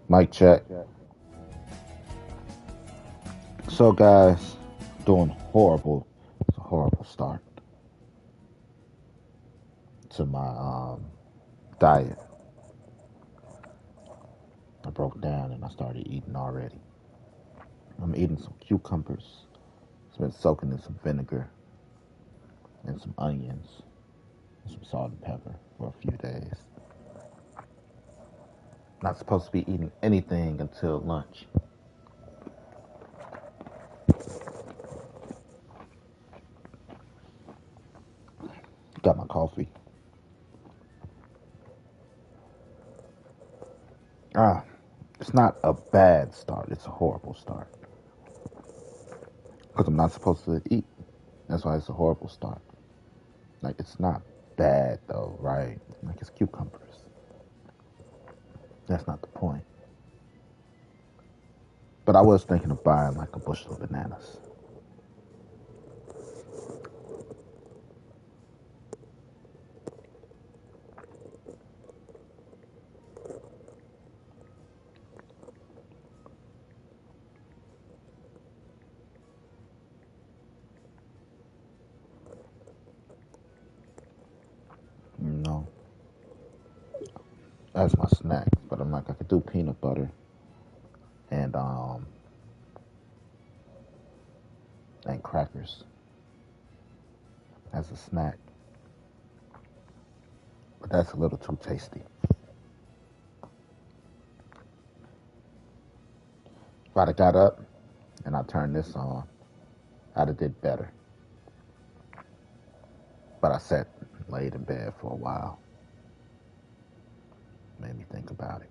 Mic check. So, guys, doing horrible. It's a horrible start to my diet. I broke down and I started eating already. I'm eating some cucumbers. It's been soaking in some vinegar and some onions and some salt and pepper for a few days. Not supposed to be eating anything until lunch. Got my coffee. Ah, it's not a bad start. It's a horrible start because I'm not supposed to eat. That's why it's a horrible start. Like, it's not bad though, right? Like, it's cucumbers. That's not the point. But I was thinking of buying like a bushel of bananas. You know, as my snack. But I'm like, I could do peanut butter and and crackers as a snack. But that's a little too tasty. If I'd have got up and I turned this on, I'd have did better. But I sat laid in bed for a while. Made me think about it.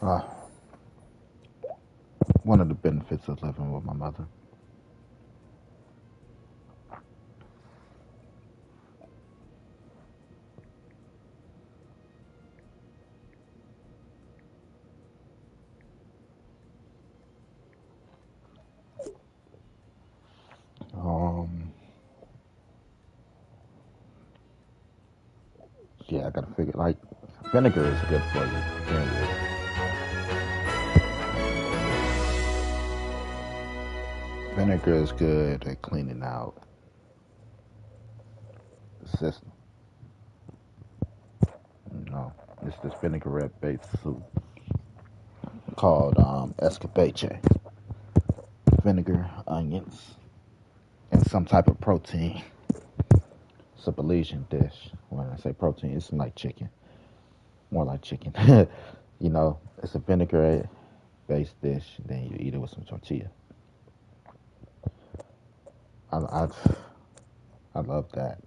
Uh, One of the benefits of living with my mother. Um, yeah, I gotta figure like vinegar is good for you. Vinegar is good at cleaning out the system. You know, it's this vinaigrette based soup called escabeche. Vinegar, onions, and some type of protein. It's a Belizean dish. When I say protein, it's like chicken, more like chicken. You know, it's a vinaigrette based dish. Then you eat it with some tortilla. I, I, I love that.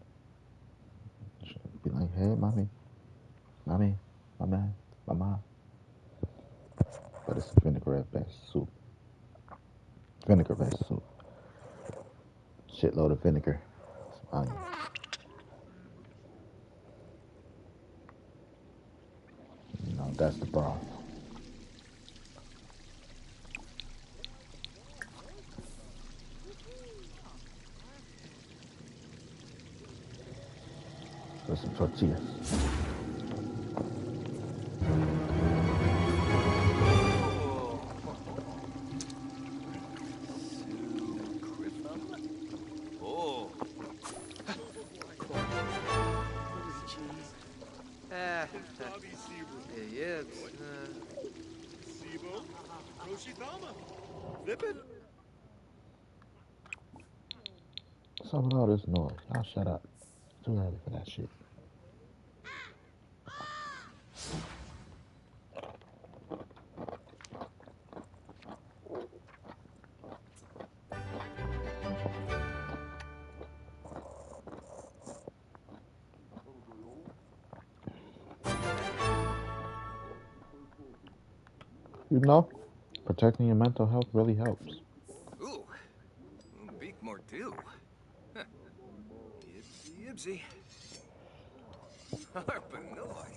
Be like, hey, mommy, mama, mama. But it's a vinaigrette based soup. Vinegar based soup. Shitload of vinegar. Some onions. You know, that's the broth. With some tortillas. What's up with all this noise? Y'all shut up. Too early for that shit. You know? Protecting your mental health really helps. Ooh, beak more too. Ipsy ipsy. Harpanoy.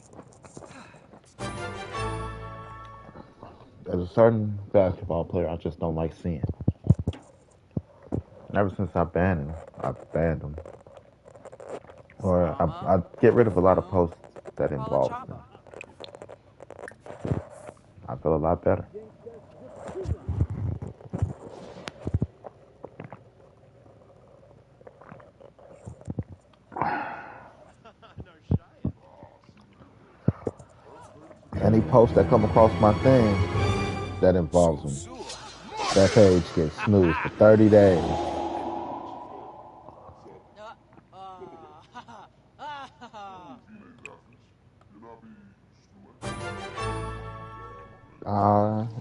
There's a certain basketball player I just don't like seeing. And ever since I banned him. Or I get rid of a lot of posts that involve them. I feel a lot better. Any post that come across my thing that involves him, that page gets snoozed for 30 days.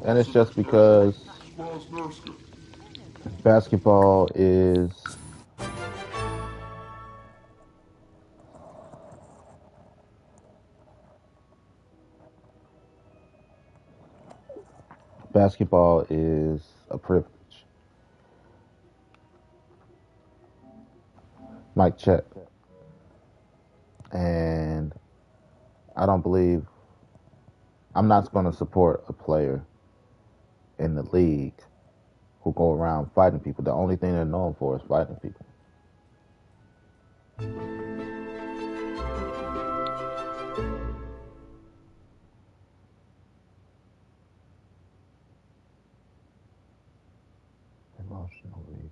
And it's just because basketball is a privilege. Mic check. And I'm not going to support a player in the league who go around fighting people. The only thing they're known for is fighting people. Emotional reason.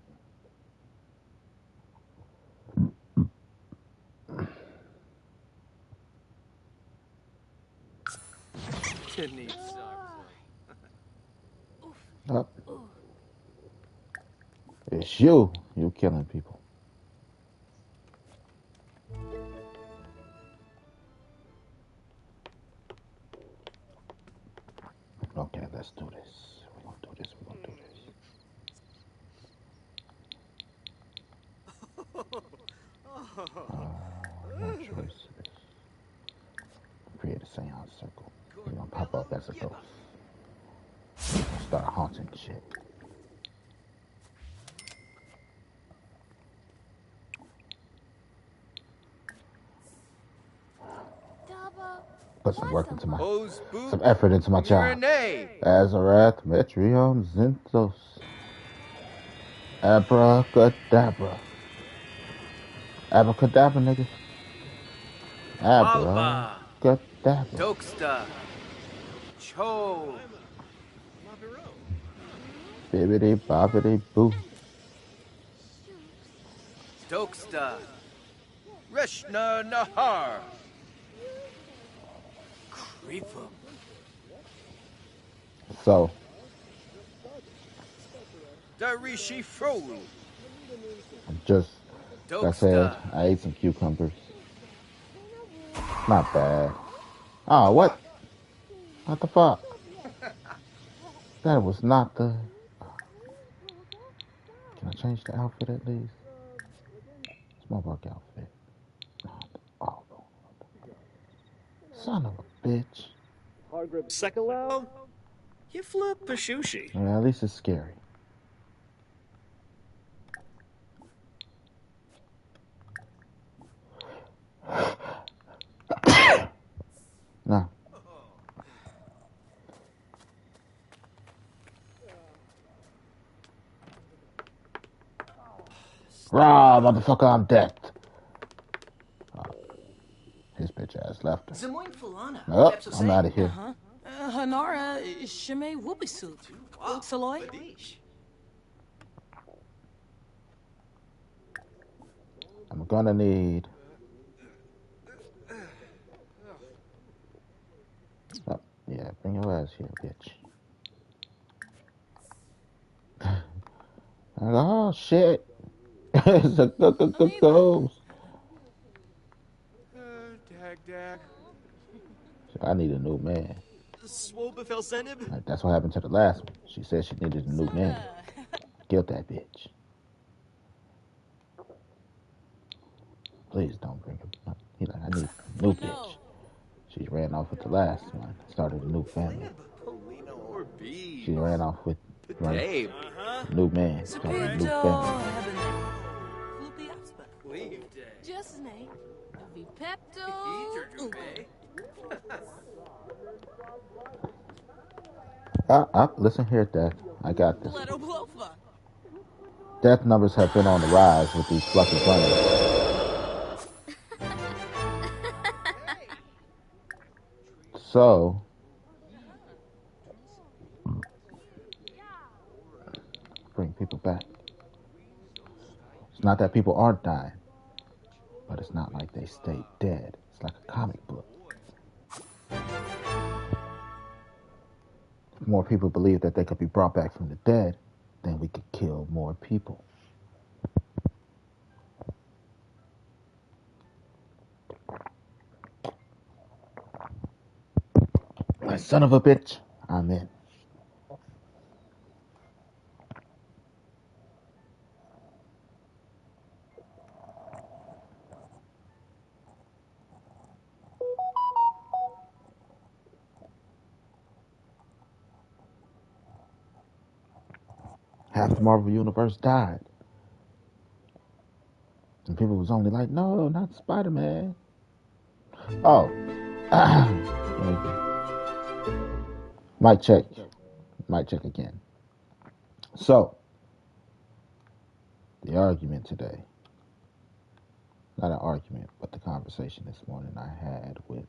Oh, it's you. You killing people. Okay, let's do this. We're gonna do this. We're gonna do this. More choices. Create a seance circle. You're gonna pop up as a ghost. Start haunting shit. Put some work into some effort into my job. Azarath, Metrion, Zinthos. Abracadabra. Abracadabra, nigga. Abracadabra. Doksta. Cho. Bibbidi bobbidi boo. Doksta. Reshna Nahar. Creepum. So, Darishi Frolu. just, like I said, I ate some cucumbers. Not bad. Oh, what? What the fuck? That was not the... Can I change the outfit at least? Small work outfit. Oh, son of a bitch. Hargrib Sekalau? You flip Pashushi. Yeah, at least it's scary. No. Rah, motherfucker, I'm dead. His bitch ass left her. Oh, I'm out of here. Hanara, Shime Wubisu. Saloy? I'm gonna need... Oh, yeah, bring your ass here, bitch. Oh, shit. It's a ghost. Dag. I need a new man. Like, that's what happened to the last one. She said she needed a new man. Killed that bitch. Please don't bring her. He like, I need a new bitch. She ran off with the last one. Started a new family. She ran off with Dave. new man, started a new family. Leave day. Just name. Eat Vipepto. your Juve. Listen here, Death. I got this. Bledo Blofa. Death numbers have been on the rise with these fluffy bunnies. So, bring people back. It's not that people aren't dying, but it's not like they stay dead. It's like a comic book. If more people believe that they could be brought back from the dead, then we could kill more people. My son of a bitch, I'm in. Half the Marvel Universe died. And people was only like, no, not Spider-Man. Oh. Mic check. Mic check again. So, the argument today, not an argument, but the conversation this morning I had with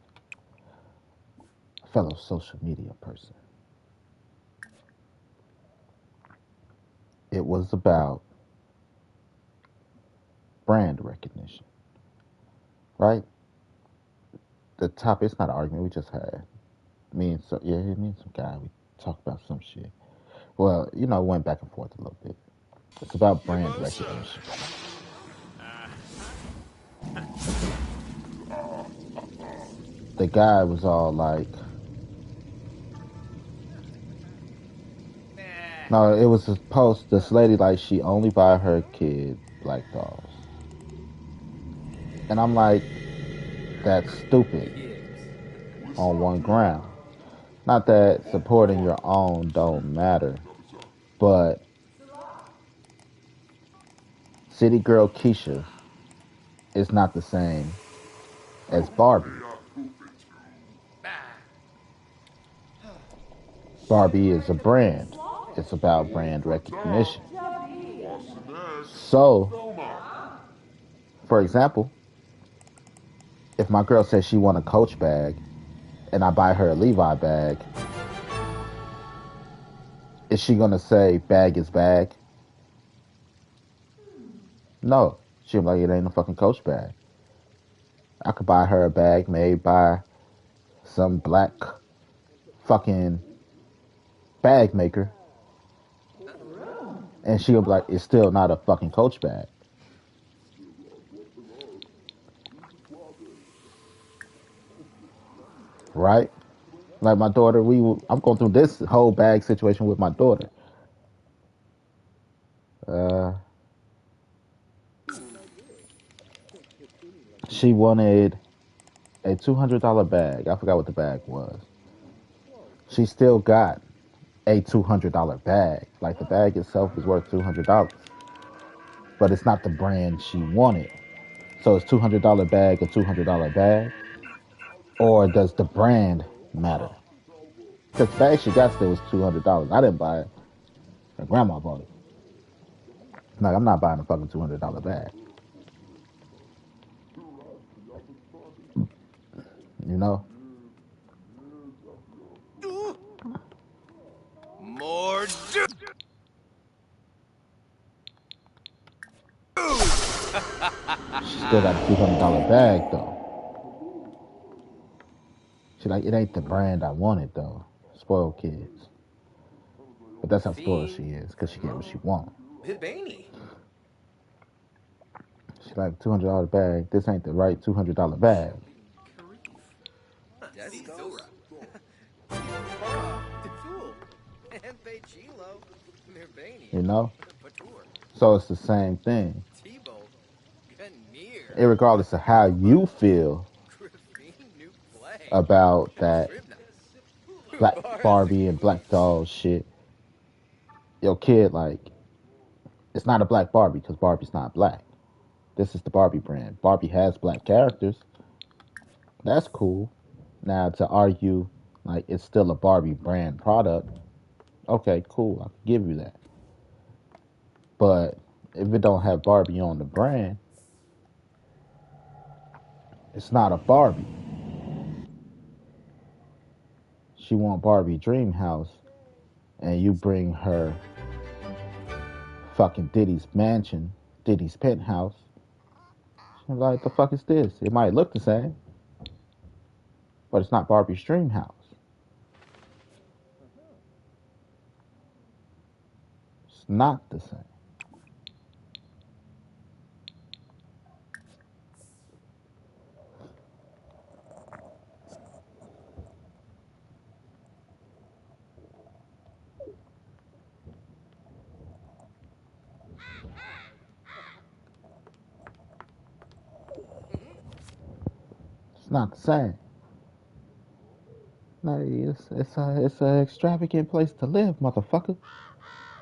a fellow social media person. It was about brand recognition, right? The topic, it's not an argument, we just had. Me and some guy, we talked about some shit. Well, went back and forth a little bit. It's about brand recognition. The guy was all like, no, it was a post, this lady, like, she only buy her kid black dolls. And I'm like, that's stupid on one ground. Not that supporting your own don't matter, but City Girl Keisha is not the same as Barbie. Barbie is a brand. It's about brand recognition. So, for example, if my girl says she want a Coach bag and I buy her a Levi bag, is she gonna say bag is bag? No. She'll be like, it ain't a fucking Coach bag. I could buy her a bag made by some black fucking bag maker, and she'll be like, it's still not a fucking Coach bag. Right? Like my daughter, I'm going through this whole bag situation with my daughter. She wanted a $200 bag. I forgot what the bag was. She still got a $200 bag. Like the bag itself is worth $200, but it's not the brand she wanted. So it's $200 bag, a $200 bag, or does the brand matter? Because the bag she got still was $200. I didn't buy it. Her grandma bought it. Like, I'm not buying a fucking $200 bag. You know? More do. She still got a $200 bag, though. She like, it ain't the brand I wanted, though. Spoiled kids. But that's how spoiled she is, because she get what she want. Bibani. She like, $200 bag. This ain't the right $200 bag. You know? So it's the same thing. Irregardless of how you feel about that black Barbie and black doll shit. Your kid, like, it's not a black Barbie because Barbie's not black. This is the Barbie brand. Barbie has black characters. That's cool. Now, to argue, like, it's still a Barbie brand product, okay, cool. I can give you that. But if it don't have Barbie on the brand, it's not a Barbie. She want Barbie Dream House, and you bring her fucking Diddy's mansion, Diddy's penthouse. She's like, the fuck is this? It might look the same, but it's not Barbie's Dream House. It's not the same. It's not the same. No, it's a extravagant place to live, motherfucker.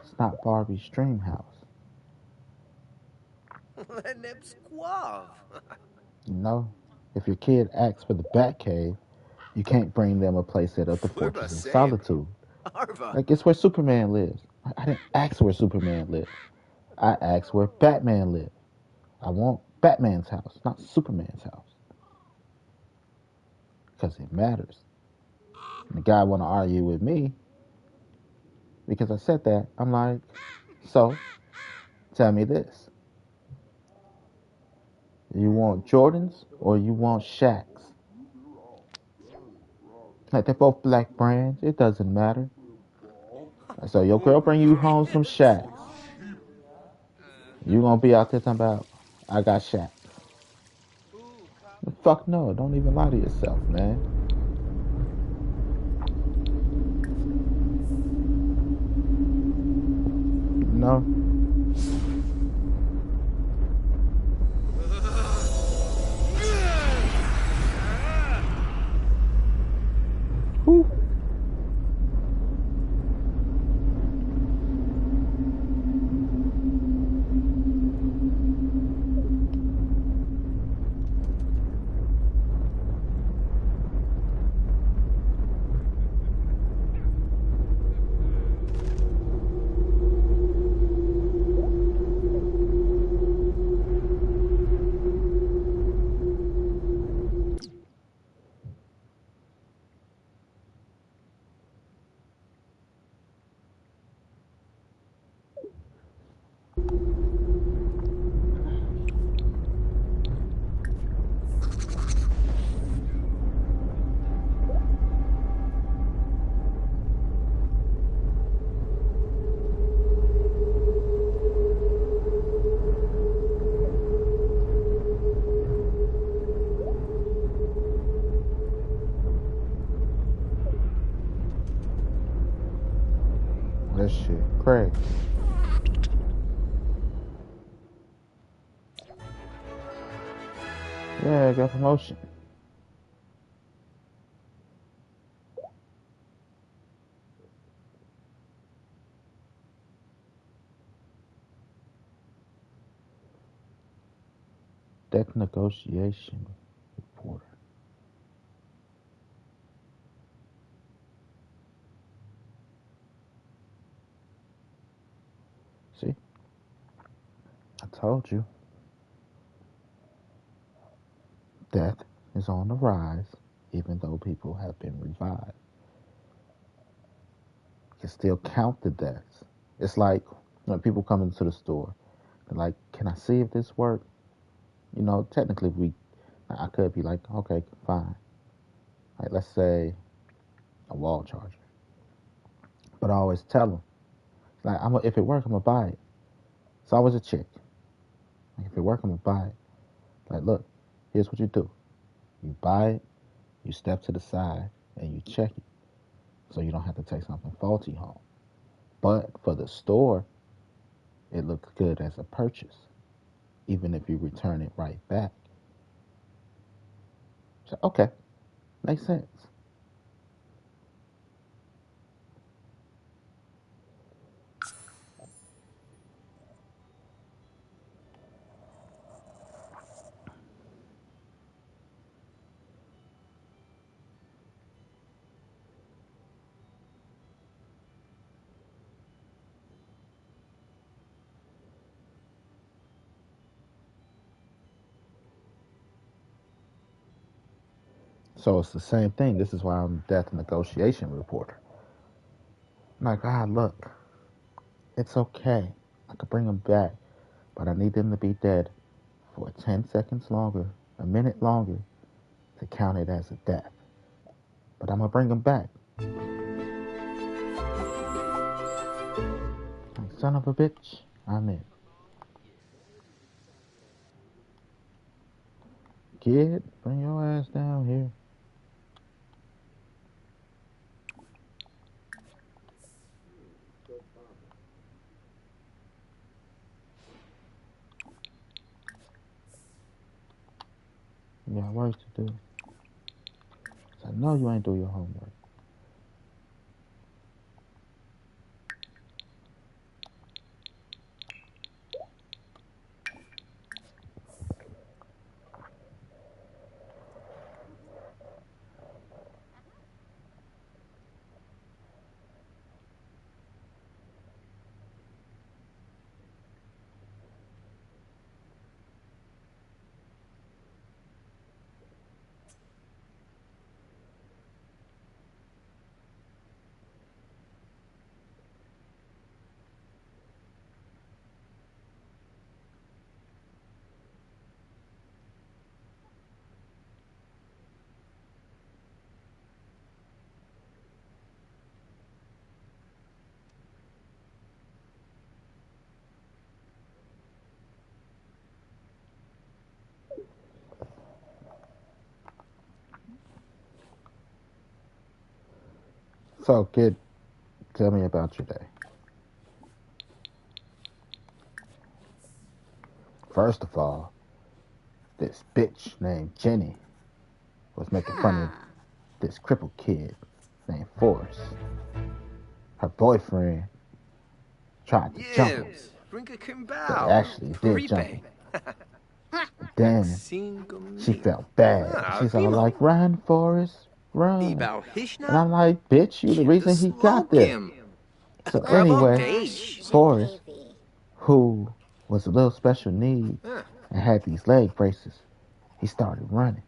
It's not Barbie's Dream House. Nebsquav. You know, if your kid asks for the Batcave, you can't bring them a playset of the Flurba Fortress of same. Solitude. Arva. Like, it's where Superman lives. I didn't ask where Superman lives. I asked where Batman lives. I want Batman's house, not Superman's house. Because it matters. And the guy want to argue with me because I said that. I'm like, so, tell me this. You want Jordans or you want Shaqs? Like, they're both black brands. It doesn't matter. So your girl bring you home some Shaqs. You gonna be out there talking about, I got Shaqs. Fuck no, don't even lie to yourself, man. No. Whew. That shit crazy. Yeah, I got promotion. Debt negotiation reporter. See, I told you. Death is on the rise, even though people have been revived. You can still count the deaths. It's like when people come into the store, they're like, "Can I see if this works?" You know, technically, I could be like, "Okay, fine." Like, let's say a wall charger, but I always tell them, like, if it works, I'm gonna buy it. It's always a chick. Like, if it works, I'm gonna buy it. Like, look, here's what you do: you buy it, you step to the side, and you check it, so you don't have to take something faulty home. But for the store, it looks good as a purchase, even if you return it right back. So, okay, makes sense. So it's the same thing. This is why I'm a death negotiation reporter. Like, ah, look, it's okay. I could bring them back, but I need them to be dead for 10 seconds longer, a minute longer, to count it as a death. But I'm gonna bring them back. Like, son of a bitch, I'm in. Kid, bring your ass down here. You got work to do. So I know you ain't do your homework. So, kid, tell me about your day. First of all, this bitch named Jenny was making fun of this crippled kid named Forrest. Her boyfriend tried to jump him. Brinca They Kimbao. actually did jump him. Then she felt bad. She's all like, run, Forrest, run. And I'm like, bitch, you the reason he got there. So anyway, Forrest, who was a little special need and had these leg braces, he started running.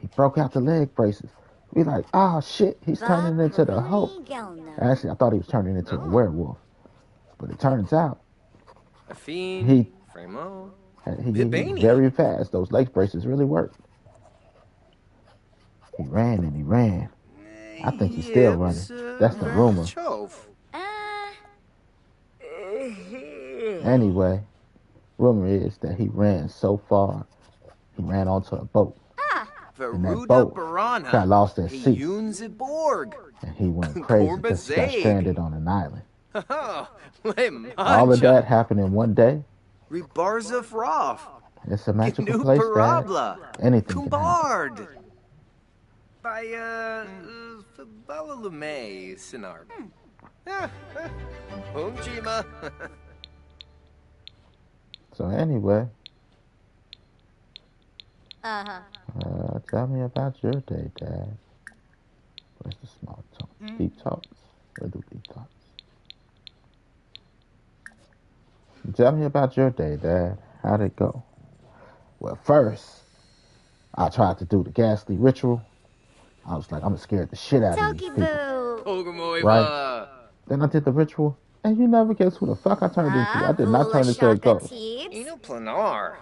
He broke out the leg braces. We like, oh shit, he's turning into the Hulk. Actually, I thought he was turning into a werewolf. But it turns out he's very fast. Those leg braces really work. He ran and he ran. I think he's still running. That's the rumor. Anyway, rumor is that he ran so far, he ran onto a boat. And that boat got lost at sea. And he went crazy because he got stranded on an island. All of that happened in one day. It's a magical place, Dad. Anything can happen. By, Fabalalume, Sinar. Homjima. So anyway, tell me about your day, Dad. Where's the small talk? Deep talks? Where do deep talks? Tell me about your day, Dad. How'd it go? Well, first, I tried to do the ghastly ritual. I was like, I'm gonna scare the shit out of these people. Right? Then I did the ritual, and you never guess who the fuck I turned into. I did not turn into a ghost. Planar.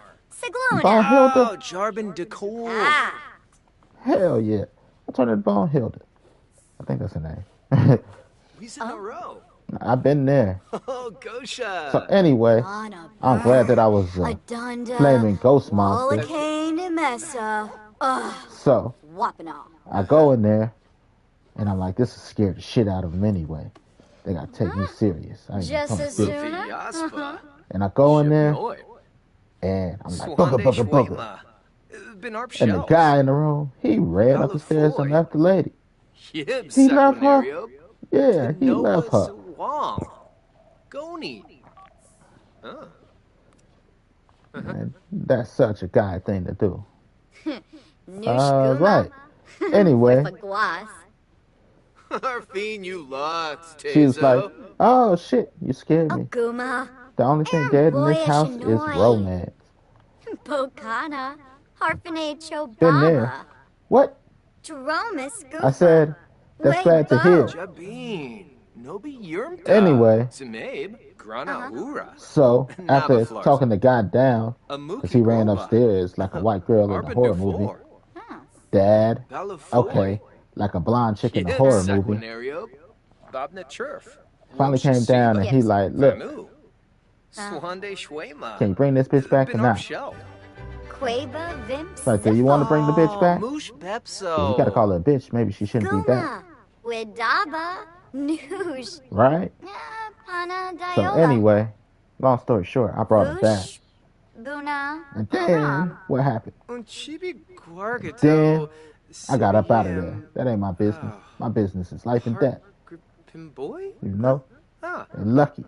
Bonehilda? Jarbin Decor. Hell yeah. I turned into Bonehilda. I think that's her name. He's in a row. I've been there. Oh, Gosha. So anyway, I'm glad that I was flaming ghost monster. So I go in there, and I'm like, this is scared the shit out of them anyway. They gotta take me serious. I ain't coming through. And I go in there, and I'm like, booga, booga, booga. And the guy in the room, he ran up the stairs and left the lady. He left her. Yeah, he left her. And that's such a guy thing to do. Right. Anyway, she was like, oh shit, you scared me. The only thing dead in this house is romance. Been there. What? Dromus I said, that's bad to hear. Jabin. Nobi Yurmta. Anyway. Zimabe. Grana Ura. So, after Nabaflarza. talking the guy down, Amuki because he ran Goba. upstairs like a white girl in a horror movie. Arbadafor. Dad, Balafoy. okay, like a blonde chick in a Yid horror movie. Saquinario. Bobna Churf. Finally came down and he like, look, Famu. Swande Shwema. can you bring this bitch back or Binar not? Shell. Quaba Vimp Right there, you want to bring the bitch back? Moosh Bepso. You gotta call her a bitch. Maybe she shouldn't be back. Guma. Widaba. Noosh. Right? Pana So Diola. anyway, long story short, I brought her back. Boosh. Buna. And then, what happened? Unchibi Guargato. Then, I got up out of there. That ain't my business. My business is life and death. Pimboy? You know? Ah. They're lucky.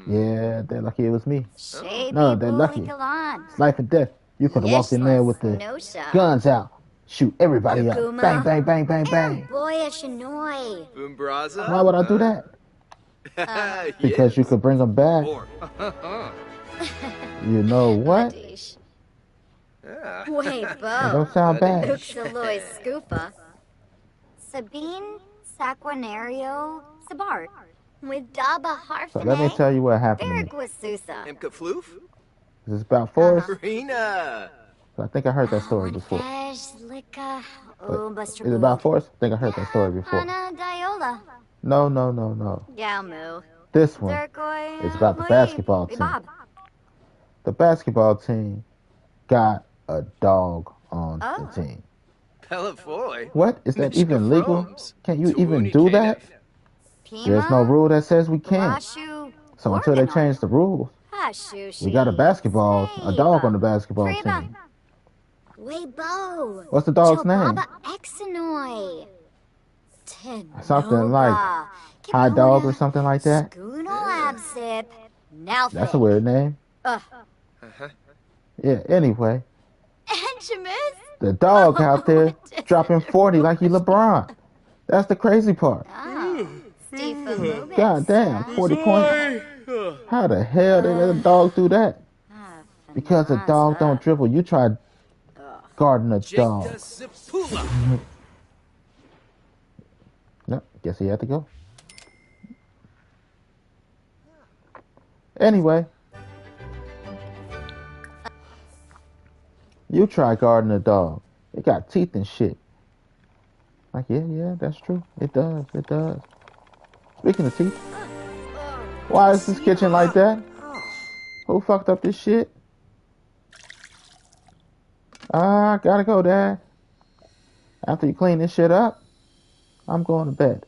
Yeah, they're lucky it was me. Shaby No, they're lucky. Galan. It's life and death. You could have walked in there with the Nosha. guns out. Shoot everybody up. Guma. Bang, bang, bang, bang, bang. Boya Shinoy. Boombraza? Why would I do that? Because you could bring them back. You know what? Dish. Ah. Wait, It Bo. don't sound bad. Uxaloy Scoopa. Sabine Saquinario Sabart. With Daba So let me Harfine. tell you what happened to me. Bergwasusa. Imka Floof? Is this about Forrest? Rena. I think I heard that story before. Lika. Is it about Forrest? I think I heard that story before. Hana Diola. No, no, no, no. Galmu. This one Zerkoi. is about the basketball team. Bob. The basketball team got a dog on Oh. the team. Pelafoy. What? Is that Mishka even legal? Froms. Can you Tawuni even do that? Pima. There's no rule that says we can't. Washu. So until they Organon. change the rules, Hashushi. we got a dog on the basketball Freba. team. Weibo. What's the dog's name? Chobaba Exinoy. Something like High Dog or something like that. Schoonoabsip. Now That's a weird name. Yeah, anyway, Enchimus. the dog out there dropping 40 like he LeBron. That's the crazy part. Stephen Lubitz. God damn, 40 points. How the hell they let a dog do that? Because a dog don't dribble. You try guarding a dog. Jada Sipula. No, guess he had to go. Anyway, you try guarding a dog. It got teeth and shit. Like, yeah, that's true. It does. Speaking of teeth, why is this kitchen like that? Who fucked up this shit? Gotta go, Dad. After you clean this shit up, I'm going to bed.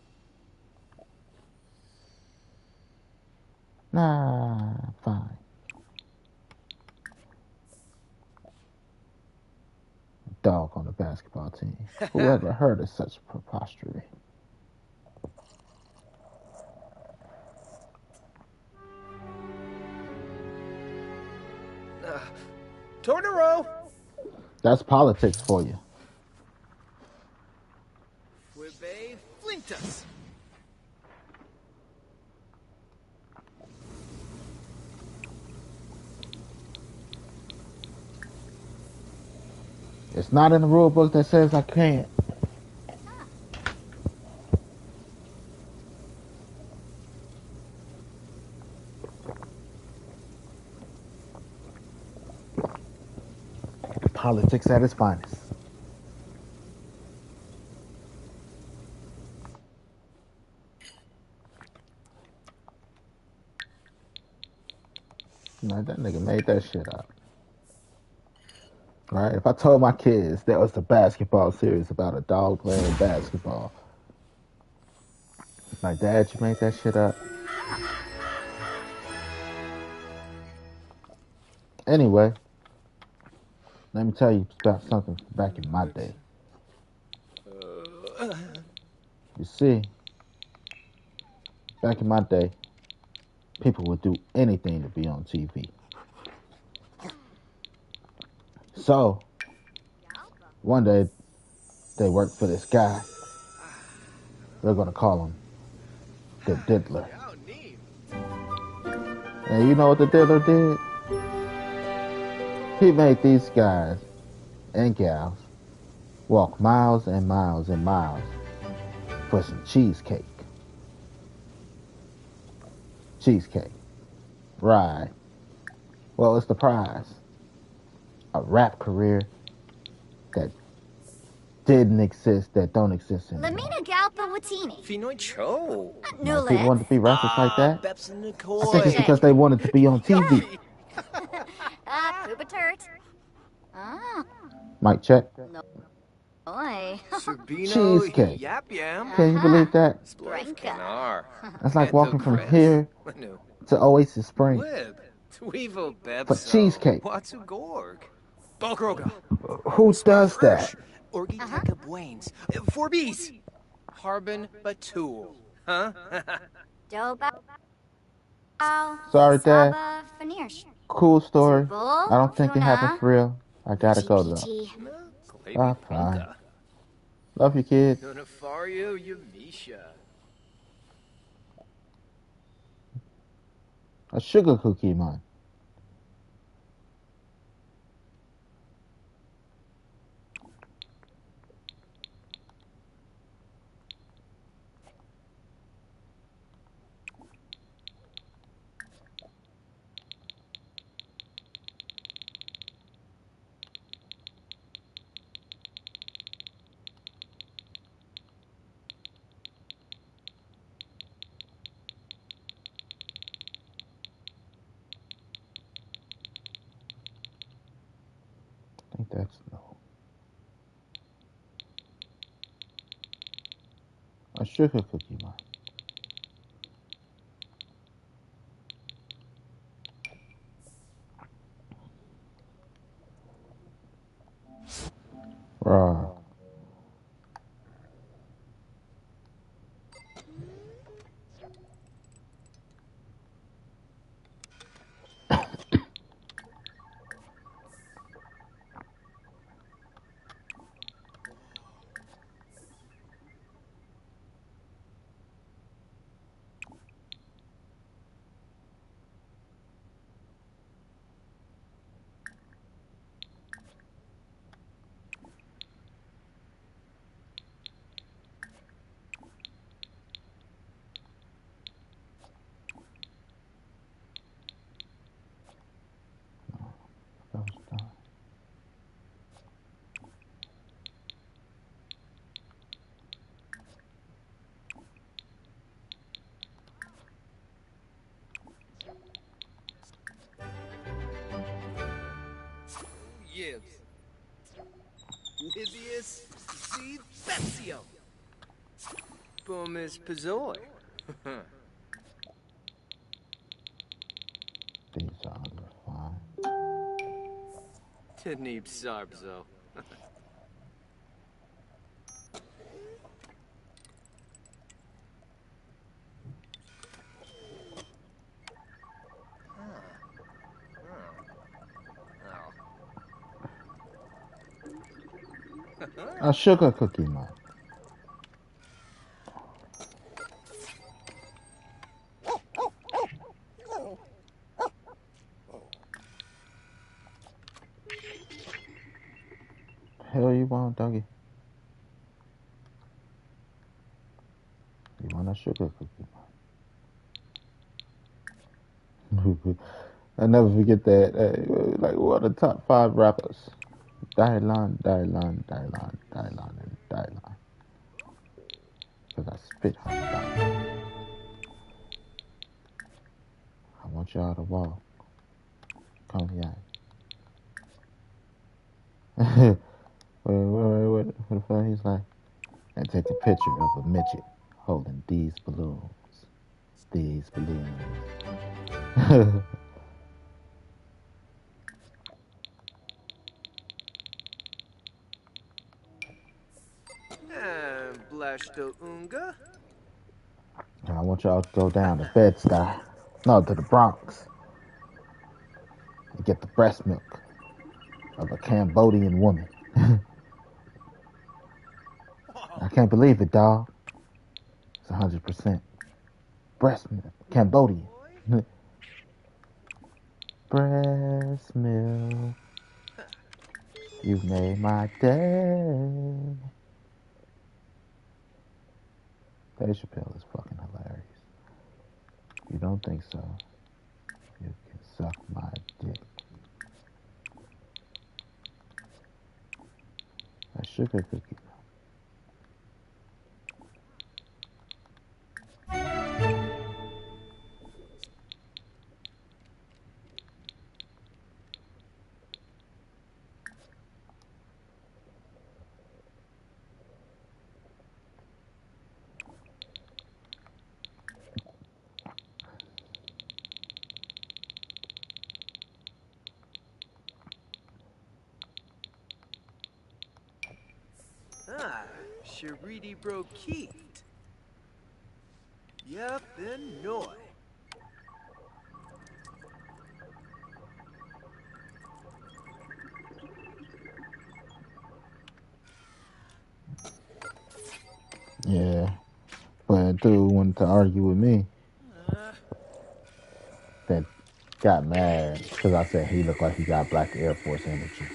Nah, fine. Dog on the basketball team. Whoever heard of such preposterous? Tornero. That's politics for you. Quibe Flintus. It's not in the rule book that says I can't. Politics at its finest. Man, that nigga made that shit up. Right? If I told my kids there was a basketball series about a dog playing basketball, like, Dad, you made that shit up. Anyway, let me tell you about something back in my day. You see, back in my day, people would do anything to be on TV. So, one day, they worked for this guy. We're going to call him the Diddler. And you know what the Diddler did? He made these guys and gals Walk miles and miles and miles for some cheesecake. Cheesecake. Right. Well, it's the prize. A rap career that didn't exist, that don't exist anymore. Lamina Galpa Watini. Finoy Cho. Like, people wanted to be rappers like that. Beps and I think it's Nicole. because they wanted to be on TV. Kuba Turt. Ah, Mic check. oi. Surbino Cheesecake. Yap Yam. Can you believe that? Spliff Brinka. Canar. That's like walking from Chris. here Lanu. to Oasis Spring Lib. Tweevo for Bebso. cheesecake. Watsu Gorg. Balkroga. Who does that? Orgi Taka Bwains. 4Bs. Harbin Batul. Huh? Doba. Sorry, Dad. Saba Fanirsh. Cool story. Bull, I don't think it happened Tuna. for real. I gotta go though. GPG. Ah, fine. Love you, kids. Nonafario Yamisha. A sugar cookie, man. I think that's no. A sugar cookie, man. Raw. That was done. Yibs. Livius Z. Betsio. Bomis Pazoi. These are fine. Tidnip Sarbzo. A sugar cookie, man. Hell you want, doggy? You want a sugar cookie, man. I never forget that. Like, what are the top 5 rappers? Dylan, Dylan, Dylan, Dylan, and Dylan. Because I spit on Dylan. I want y'all to walk. Come here. What the fuck? He's like, and take a picture of a midget holding these balloons. These balloons. Blashto Unga. I want y'all to go down to Bed-Stuy. No, to the Bronx. And get the breast milk of a Cambodian woman. I can't believe it, dog. It's 100% breast milk. Cambodian. Breast milk. You made my day. Dave Chappelle is fucking hilarious. You don't think so? You can suck my dick. A sugar cookie. Ah, Shariti Brokeet. Yep, and Noi. Yeah. But dude wanted to argue with me. That got mad because I said he looked like he got Black Air Force energy.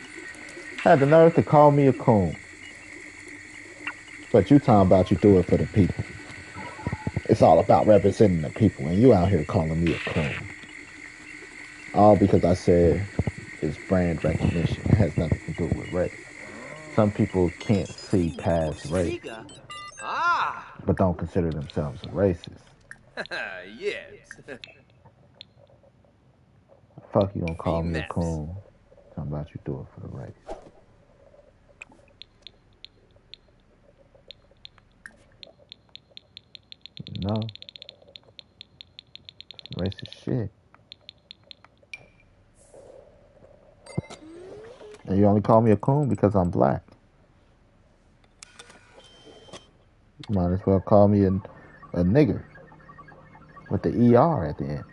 Had the nerve to call me a coon. But you talking about you do it for the people. It's all about representing the people, and you out here calling me a coon. All because I said it's brand recognition. It has nothing to do with race. Some people can't see past race, Sriga? Ah! but don't consider themselves a racist. Yes. Fuck you gonna call me a B-Maps. coon. Talking about you do it for the race. No. Racist shit. And you only call me a coon because I'm black. You might as well call me a nigger with the ER at the end.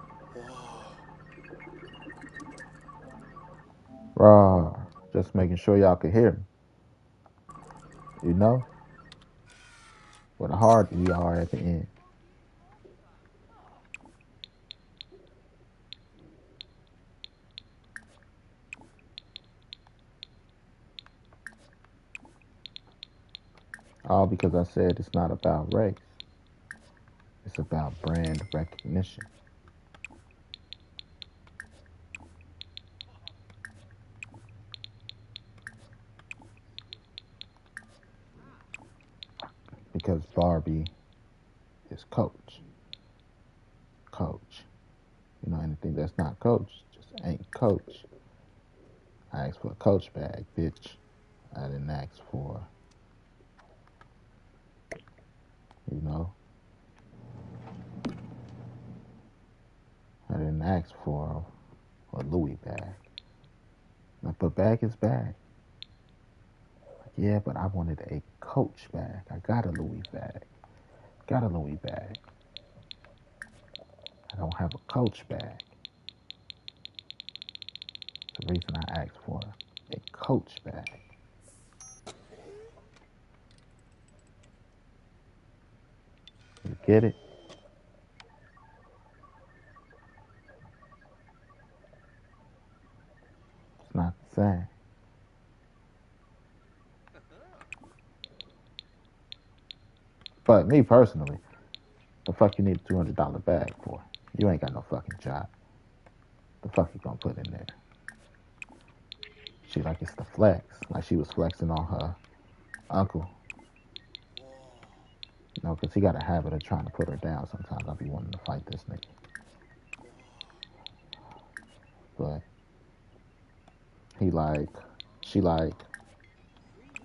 Raw. Just making sure y'all could hear me. You know? With a hard ER at the end. All because I said it's not about race. It's about brand recognition. Because Barbie is Coach. Coach. You know, anything that's not Coach just ain't Coach. I asked for a Coach bag, bitch. I didn't ask for, you know, I didn't ask for a Louis bag. But bag is bag. Yeah, but I wanted a Coach bag. I got a Louis bag. Got a Louis bag. I don't have a Coach bag. It's the reason I asked for a Coach bag. You get it? It's not the same. But me personally, the fuck you need a $200 bag for? You ain't got no fucking job. The fuck you gonna put in there? She like it's the flex. Like she was flexing on her uncle. You know, because he got a habit of trying to put her down. Sometimes I be wanting to fight this nigga. But he like, she like,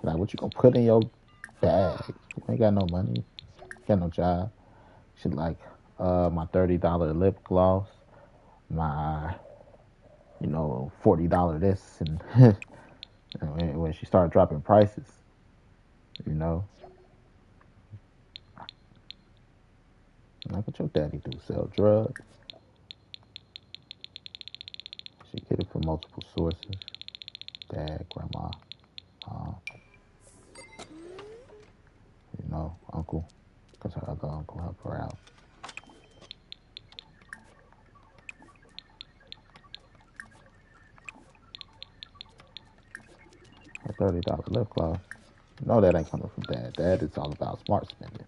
what you gonna put in your bag? You ain't got no money. Got no job. She like, my $30 lip gloss, my, you know, $40 this, and when she started dropping prices, you know, like what your daddy do? Sell drugs? She get it from multiple sources. Dad, grandma, you know, uncle, because her other uncle helped her out. A $30 lip gloss. No, that ain't coming from Dad. Dad is all about smart spending.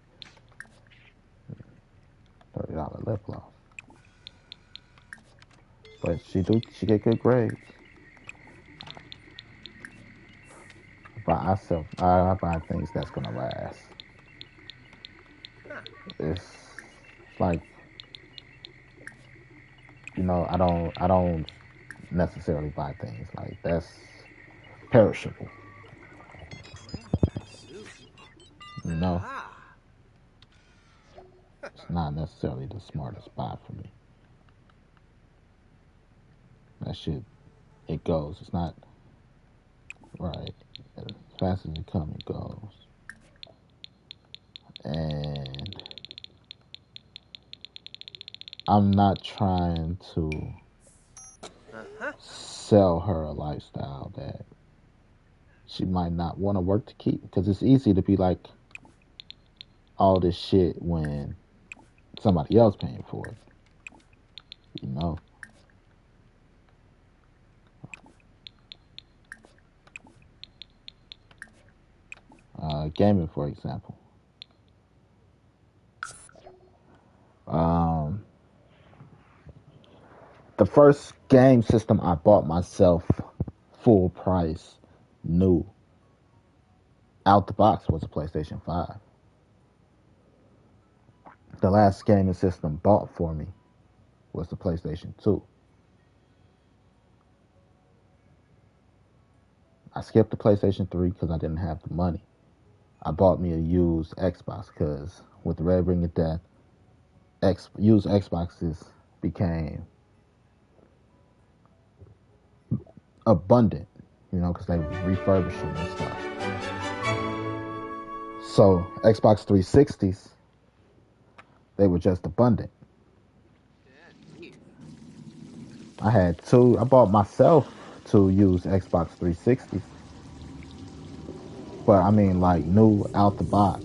$30 lip gloss. But she get good grades. I buy things that's gonna last. It's like, I don't necessarily buy things like that's perishable. You know, Ah. it's not necessarily the smartest buy for me. That shit, it goes. It's not right. As fast as it comes, it goes. And I'm not trying to Uh-huh. sell her a lifestyle that she might not want to work to keep. Because it's easy to be like all this shit when somebody else paying for it. You know. Gaming, for example. Um, the first game system I bought myself, full price, new, out the box, was a PlayStation 5. The last gaming system bought for me was the PlayStation 2. I skipped the PlayStation 3 because I didn't have the money. I bought me a used Xbox because with Red Ring of Death, used Xboxes became abundant, because they refurbish them and stuff. So Xbox 360s, they were just abundant. I had two. I bought myself two used Xbox 360s, but I mean like new out the box.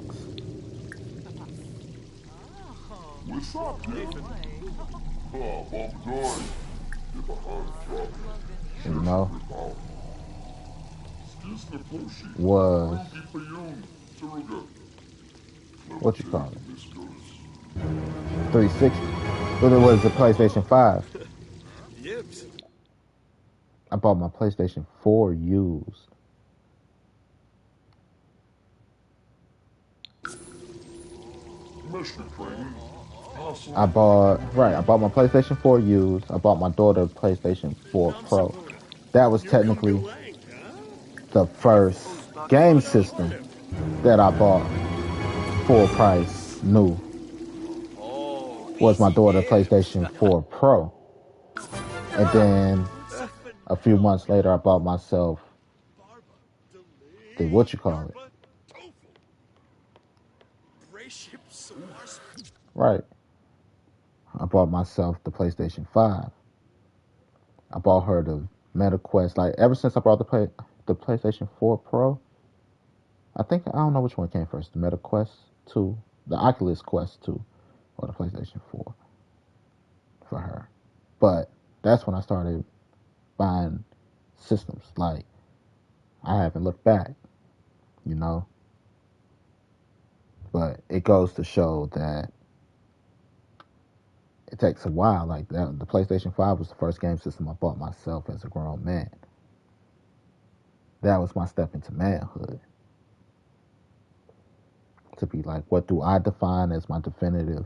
What's up, Nathan? Oh, Bob Dory. You know, was what you call it? 360. But it was the PlayStation 5. Yips. I bought my PlayStation 4 used. I bought my PlayStation 4 used. I bought my daughter a PlayStation 4 Pro. That was technically the first game system that I bought full price new. Was my daughter a PlayStation 4 Pro. And then a few months later I bought myself the Right. I bought myself the PlayStation 5. I bought her the MetaQuest. Like ever since I bought the PlayStation 4 Pro, I don't know which one came first, the MetaQuest 2, the Oculus Quest 2, or the PlayStation 4 for her. But that's when I started buying systems. Like I haven't looked back, you know. But it goes to show that it takes a while. Like that, the PlayStation 5 was the first game system I bought myself as a grown man. That was my step into manhood. To be like, what do I define as my definitive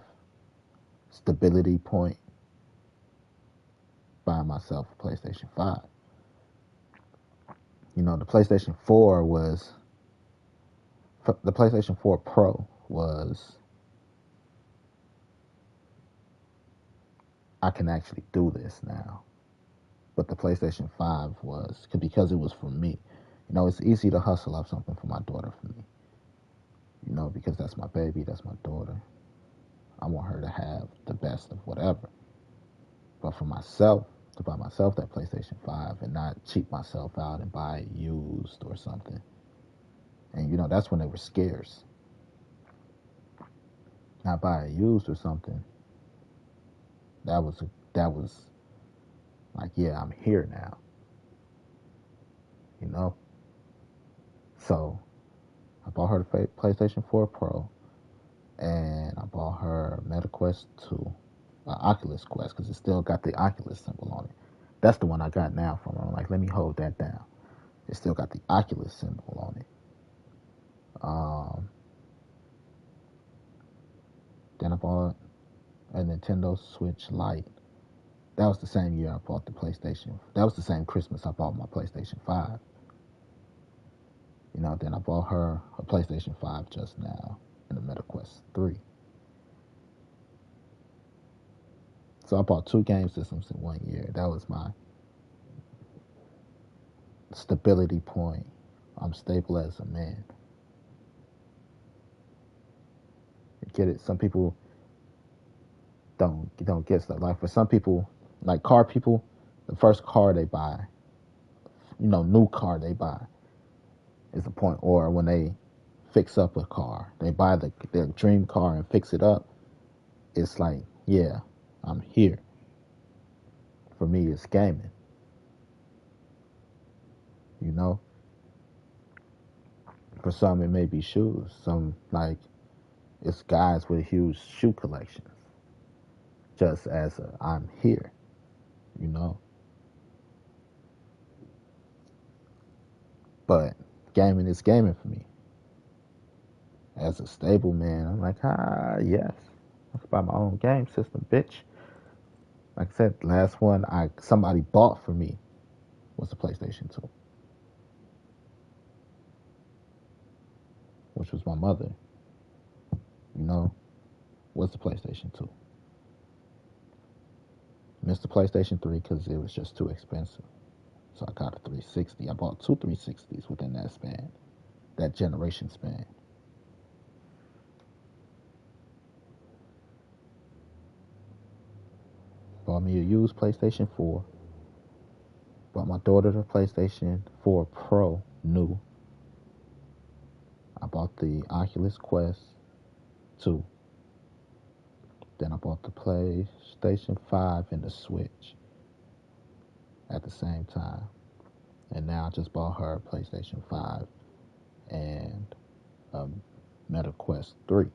stability point? Buying myself a PlayStation 5. The PlayStation 4 was, the PlayStation 4 Pro was, I can actually do this now. But the PlayStation 5 was, because it was for me. It's easy to hustle up something for my daughter for me. Because that's my baby, that's my daughter. I want her to have the best of whatever. But for myself, to buy myself that PlayStation 5 and not cheap myself out and buy it used or something. And that's when they were scarce. Not buy it used or something. That was like, yeah, I'm here now. So I bought her the PlayStation 4 Pro, and I bought her MetaQuest 2, Oculus Quest, because it still got the Oculus symbol on it. That's the one I got now from her. I'm like, let me hold that down. It still got the Oculus symbol on it. Then I bought a Nintendo Switch Lite. That was the same year I bought the PlayStation. That was the same Christmas I bought my PlayStation 5. Then I bought her a PlayStation 5 just now and a MetaQuest 3. So I bought 2 game systems in 1 year. That was my stability point. I'm stable as a man. You get it? Some people don't get stuff. Like for some people, like car people, the first car they buy, new car they buy is the point. Or when they fix up a car, they buy their dream car and fix it up. It's like, yeah, I'm here. For me, it's gaming. For some, it may be shoes. Some, like, it's guys with huge shoe collections. Just as I'm here, But gaming is gaming for me. As a stable man, I'm like, yes. I can buy my own game system, bitch. Like I said, the last one somebody bought for me was the PlayStation 2. Which was my mother. Was the PlayStation 2. Missed the PlayStation 3 because it was just too expensive. So I got a 360. I bought 2 360s within that span. That generation span. Bought me a used PlayStation 4. Bought my daughter the PlayStation 4 Pro new. I bought the Oculus Quest 2. Then I bought the PlayStation 5 and the Switch at the same time. And now I just bought her a PlayStation 5 and a MetaQuest 3.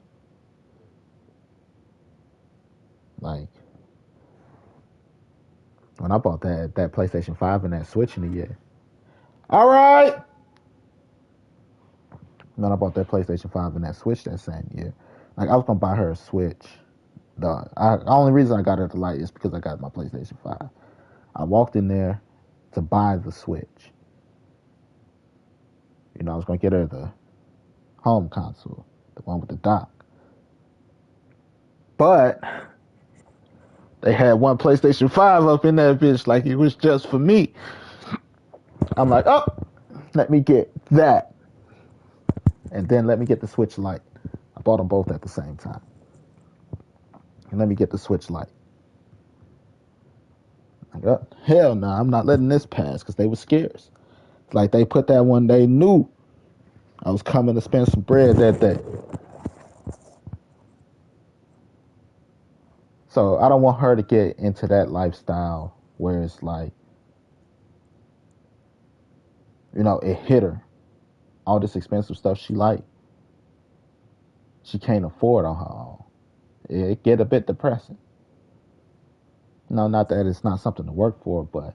Like, when I bought that PlayStation 5 and that Switch in the year. All right! When I bought that PlayStation 5 and that Switch that same year. Like, I was going to buy her a Switch. The only reason I got her the Lite is because I got my PlayStation 5. I walked in there to buy the Switch. I was going to get her the home console, the one with the dock. But they had one PlayStation 5 up in that bitch like it was just for me. I'm like, oh, let me get that. And then let me get the Switch Lite. I bought them both at the same time. And let me get the Switch Lite. Like, oh, hell no, I'm not letting this pass because they were scarce. Like they put that one, they knew I was coming to spend some bread that day. So I don't want her to get into that lifestyle where it's like, it hit her. All this expensive stuff she liked, she can't afford on her own. It get a bit depressing. No, not that it's not something to work for, but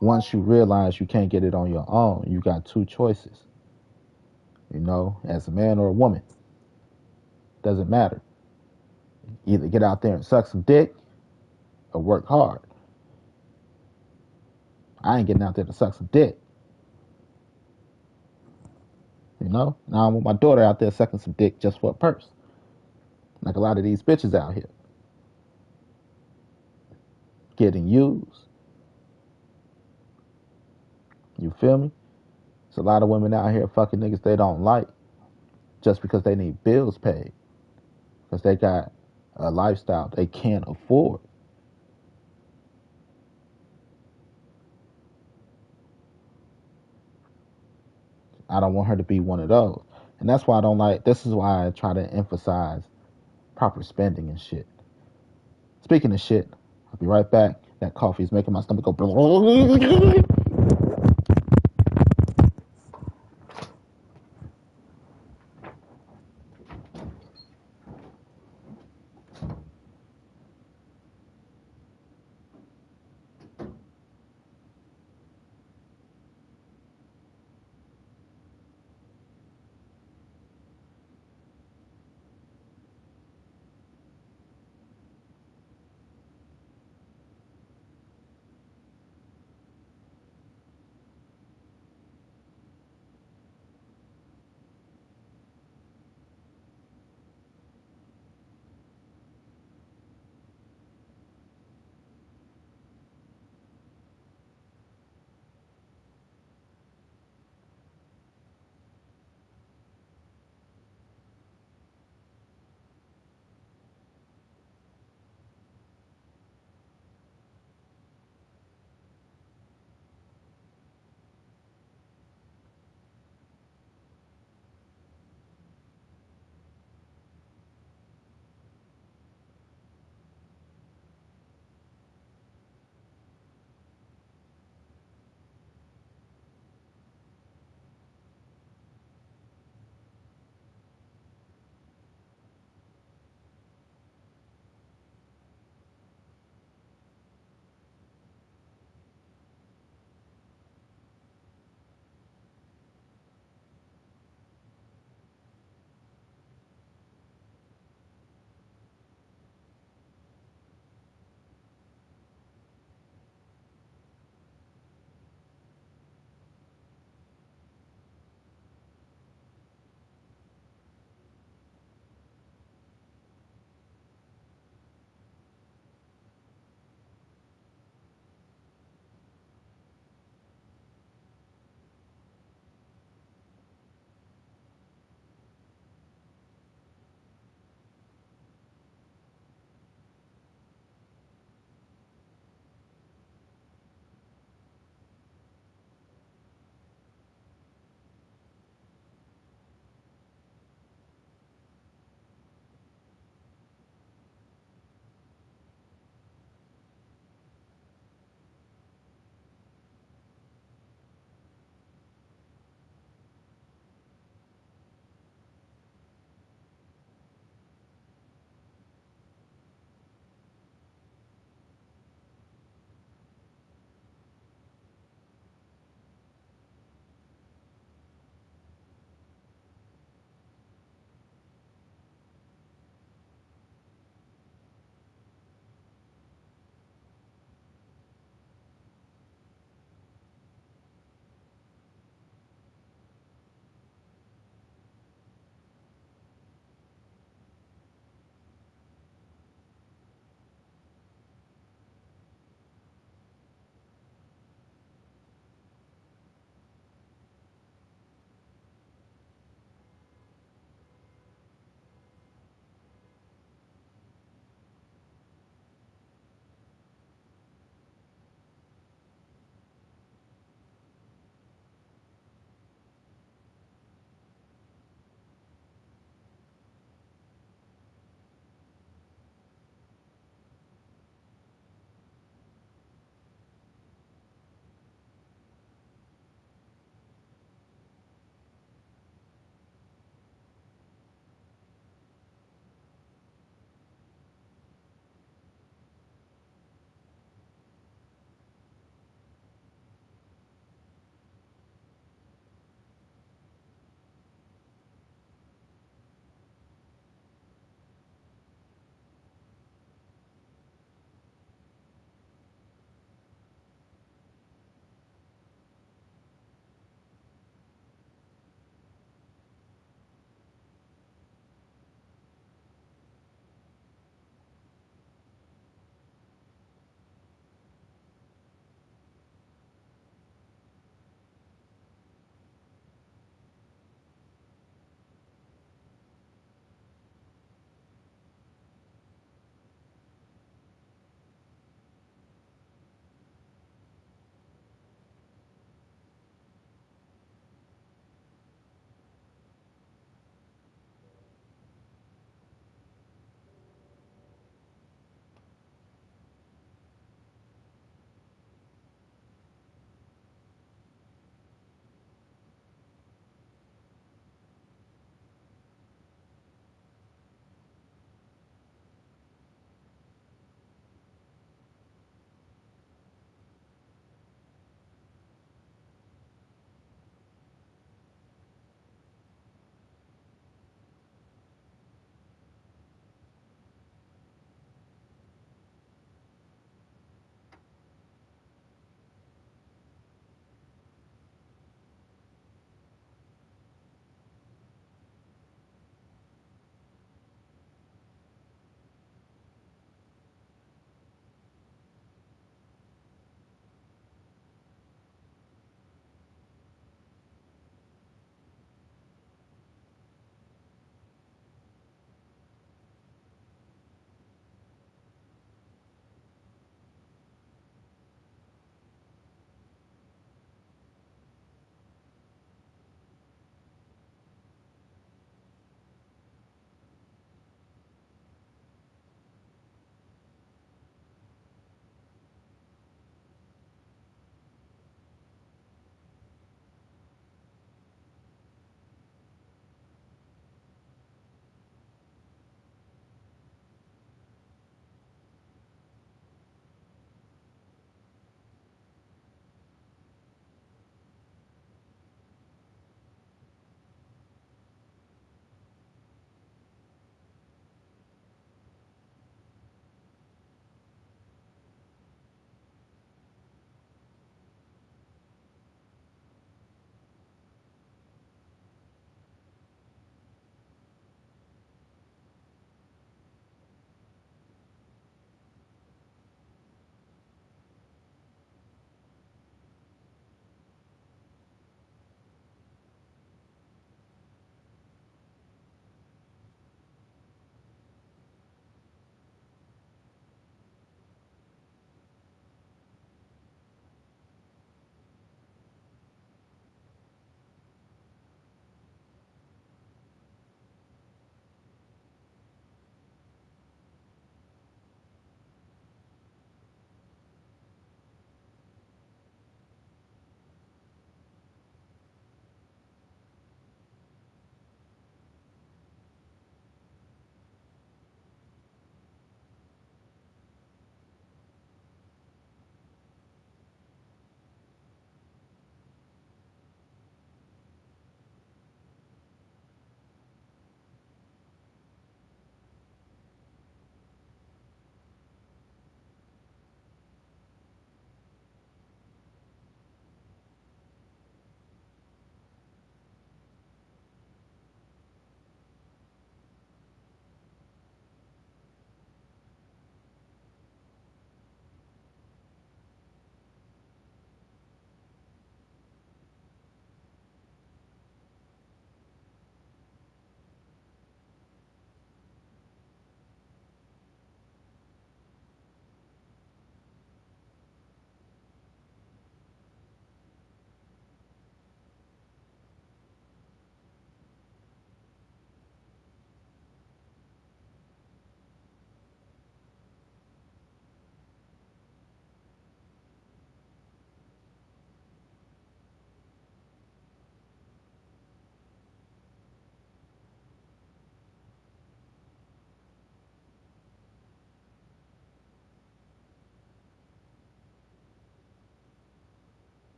once you realize you can't get it on your own, you got 2 choices. As a man or a woman. Doesn't matter. Either get out there and suck some dick or work hard. I ain't getting out there to suck some dick. Now I want my daughter out there sucking some dick just for a purse. Like a lot of these bitches out here. Getting used. You feel me? There's a lot of women out here fucking niggas they don't like just because they need bills paid. Because they got a lifestyle they can't afford. I don't want her to be one of those. And that's why I don't like, this is why I try to emphasize proper spending and shit. Speaking of shit, I'll be right back. That coffee is making my stomach go.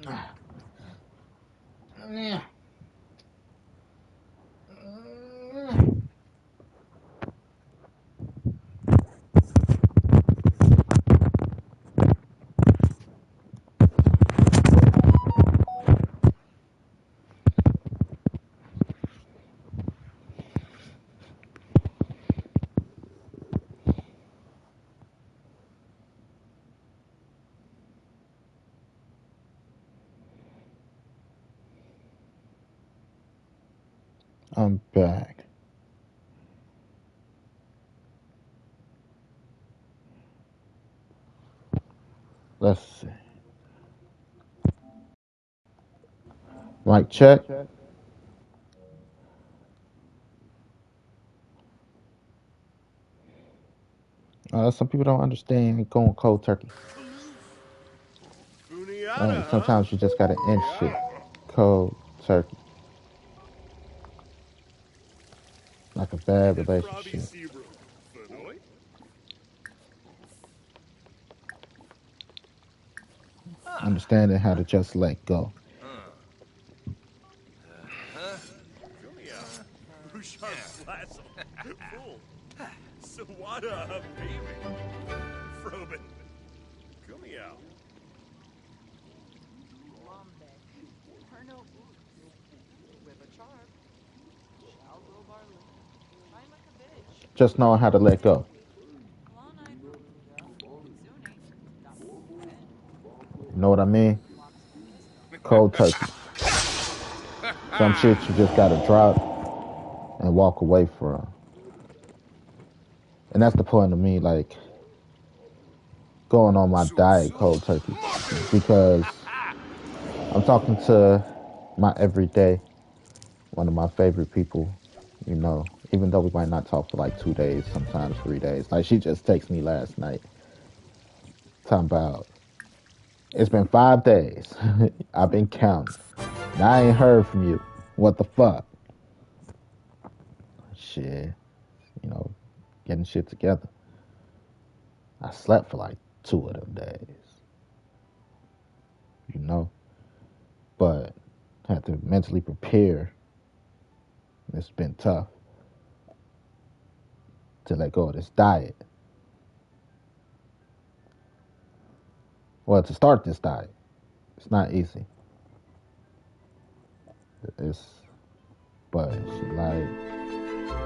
Yeah. I'm back. Let's see. Mic check. Some people don't understand going cold turkey. Funiata, huh? Sometimes you just gotta end shit cold turkey, like a bad Frobby relationship. Sebro. Fenoi? Understanding how to just let go. Huh? Kumia. Bushar Blassel. Fool. Sawada, baby. Frobin. Kumia. Just knowing how to let go. You know what I mean? Cold turkey. Some shit you just gotta drop and walk away from. And that's the point of me, like, going on my diet cold turkey. Because I'm talking to my everyday, one of my favorite people, you know, even though we might not talk for like 2 days, sometimes 3 days. Like, she just texted me last night talking about, it's been 5 days. I've been counting. And I ain't heard from you. What the fuck? Shit, you know, getting shit together. I slept for like 2 of them days, you know, but had to mentally prepare. It's been tough to let go of this diet. Well, to start this diet, it's not easy. It's, but she like,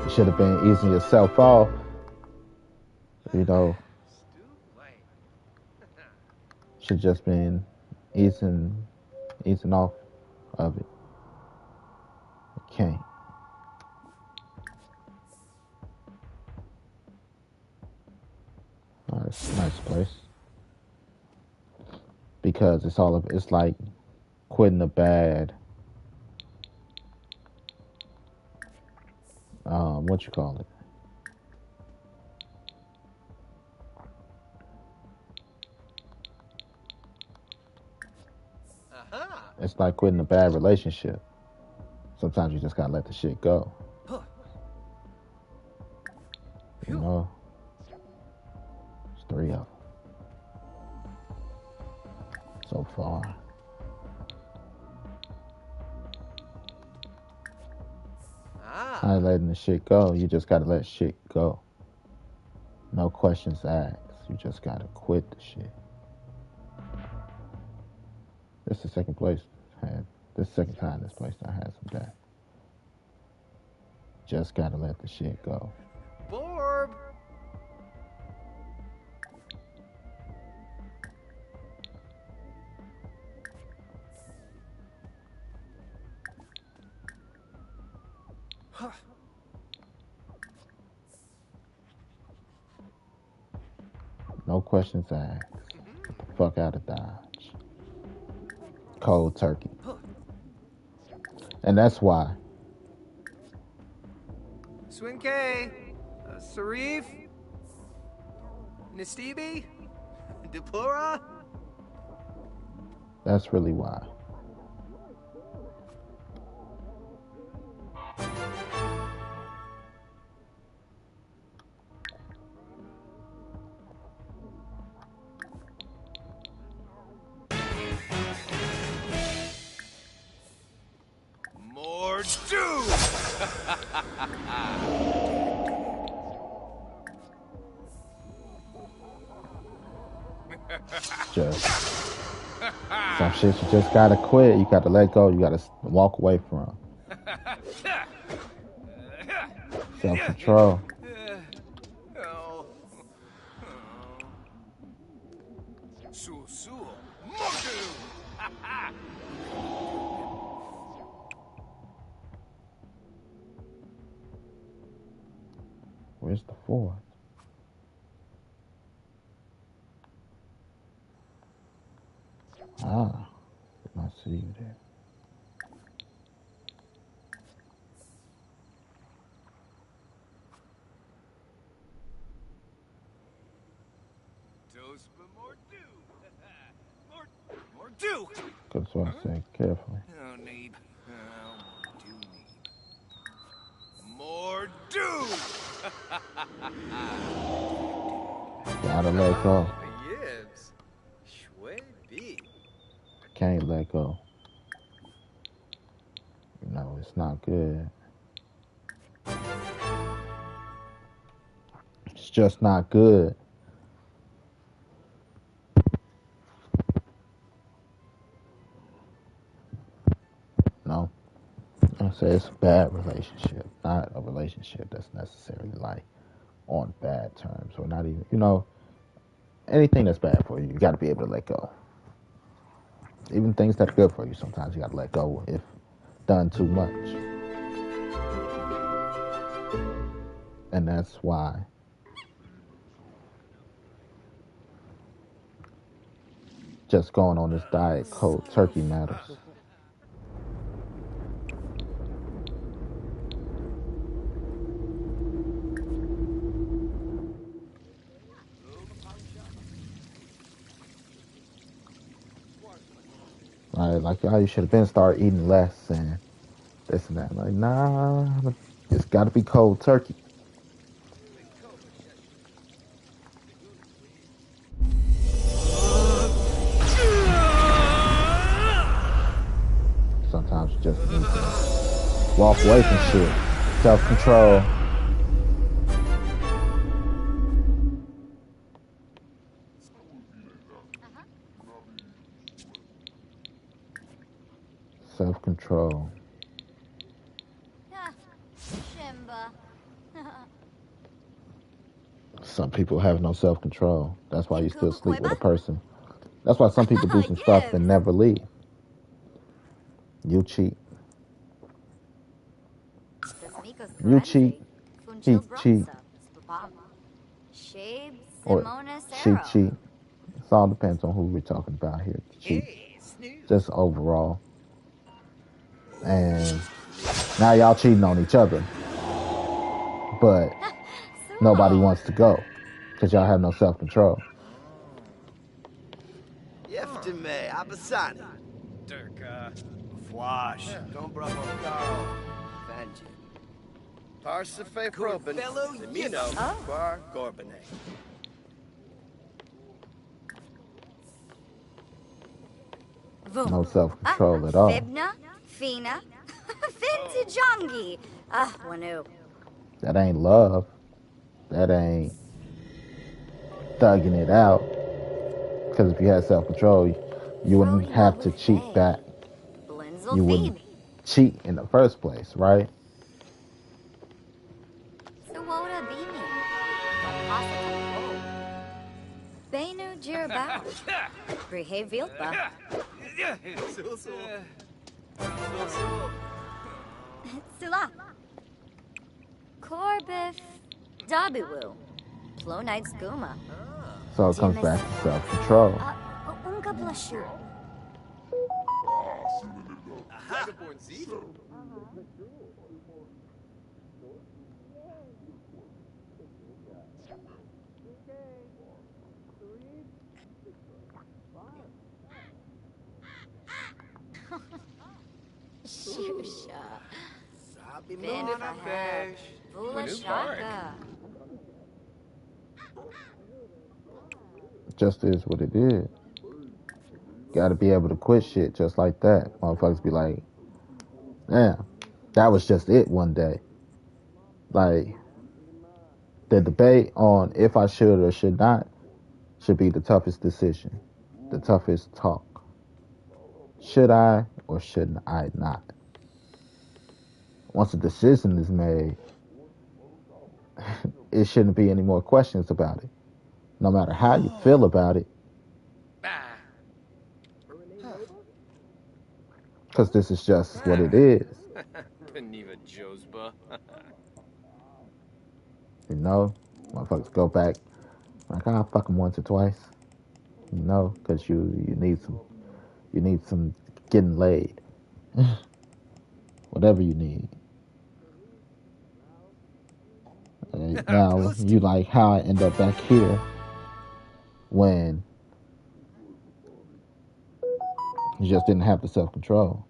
you should have been easing yourself off, you know. Should just been easing off of it. I can't. Oh, it's a nice place because it's like quitting a bad what you call it? Aha! It's like quitting a bad relationship. Sometimes you just gotta let the shit go. You know, it's 3 of them so far. I Ah! ain't letting the shit go. You just gotta let shit go. No questions asked. You just gotta quit the shit. This is the second place. This second time this place I had some that. Just gotta let the shit go. Borb! No questions asked. Get the fuck out of Dodge. Cold turkey. And that's why. Swinke! Sarif? Nistibi? Deplora? That's really why. Just some shit you just gotta quit. You gotta let go. You gotta walk away from. Self-control. Oh. Where's the fourth? Ah, I see you there. More do. That's what I said. Carefully. Oh, need. More do. Gotta let go. Yibs. Shway be. Can't let go. You know, it's not good. It's just not good. No. I say it's a bad relationship, not a relationship that's necessarily like on bad terms or not even, you know, anything that's bad for you, you got to be able to let go. Even things that are good for you, sometimes you got to let go if done too much. And that's why just going on this diet cold turkey matters. Like, oh, you should have been start eating less and this and that. Like, nah, it's got to be cold turkey. Sometimes you just need to walk away from shit. Self-control. Self-control. Shimba. Some people have no self-control. That's why you still sleep with a person. That's why some people do some stuff and never leave. You cheat. You cheat. He cheat. Or she cheat. It all depends on who we're talking about here. Cheat. Just overall. And now y'all cheating on each other. But nobody wants to go. Because y'all have no self-control. Yeftime, Abasani. Durka. Fwash. Don't bravo Carl. Vanjin. Parsife Proben. Zemino. Bar Gorbane. No self-control at all. Fibna, Fina, Vintajongi. Wanu. That ain't love. That ain't thugging it out. Because if you had self-control, you wouldn't have to cheat back. You wouldn't cheat in the first place, right? Suwoda Bini. Benu Jirabao. Brihe Vilpa. Sula. Corbif. Dabiwu. Plonite Skuma. So it comes back to self-control. Unka Blashu. Shusha. Binfahesh. Bulashaka. Just is what it is. Gotta be able to quit shit just like that. Motherfuckers be like, damn, That was just it one day. Like, the debate on if I should or should not should be the toughest decision, the toughest talk. Should I or should I not? Once a decision is made, it shouldn't be any more questions about it. No matter how you feel about it, because this is just what it is. Paniva Josba. You know, motherfuckers go back like, I'll fuck them once or twice. You know, because you need some getting laid, whatever you need. Now you like how I end up back here when you just didn't have the self control.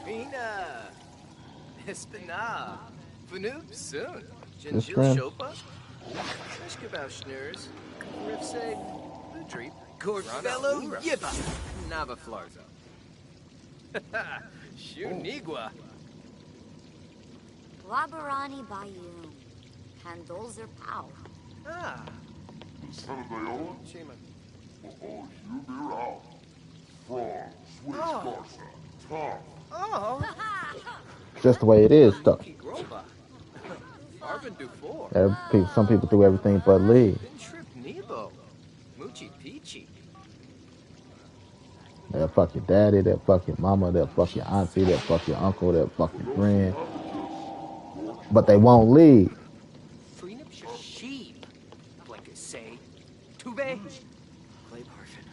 Rena. Espina. Vanoop soon. This Jinjil friend. Shopa. Mishkabau Schnurs. Ripse. Udreep. Corvello Yiba. Nava Flarzo. Shunigua. Wabarani Bayou. Handolzer Pow. Sanadayola? Shima. Oh, you be out. Frog, Swiss Garza, Tom. Just the way it is, though. Arvin Dufour. Some people do everything but leave. Trip Nebo. Moochie Peachy. They'll fuck your daddy, they'll fuck your mama, they'll fuck your auntie, they'll fuck your uncle, they'll fuck your friend. But they won't leave. Freenip Shashib. Blanket say. Tube. Clay Parfin.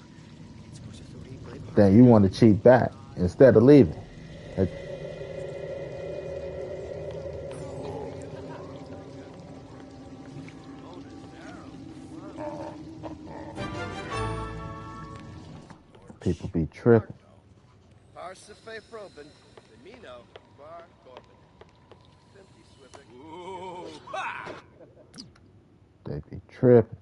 It's supposed to be Then you want to cheat back instead of leaving. People be tripping. Parsife Proben. Mino. Bar Corbin. 50 Swiffick. They be tripping.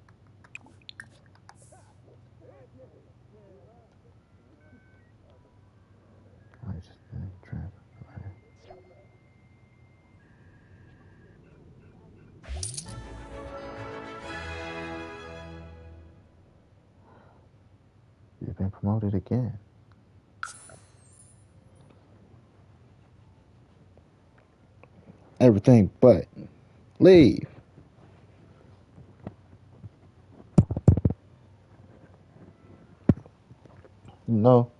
I just been tripping. You've been promoted again. Everything but leave. No.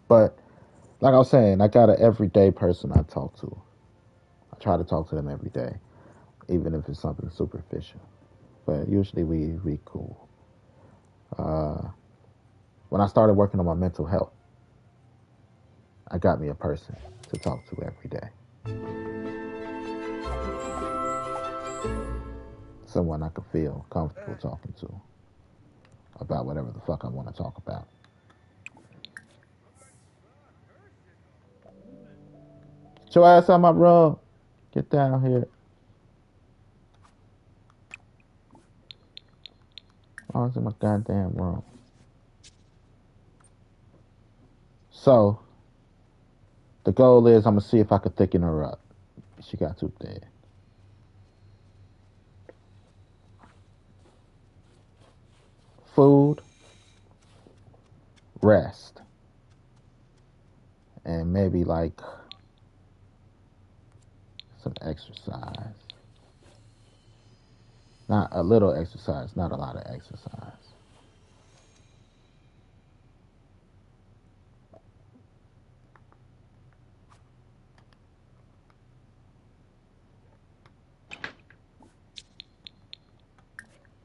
But like I was saying, I got an everyday person I talk to. I try to talk to them every day, even if it's something superficial. But usually we cool. When I started working on my mental health, I got me a person to talk to every day. Someone I could feel comfortable talking to about whatever the fuck I want to talk about. Get your ass out my room. Get down here. Oh, it's in my goddamn room. So, the goal is I'm going to see if I can thicken her up. She got too thin. Food, rest, and maybe like some exercise. Not a little exercise, not a lot of exercise.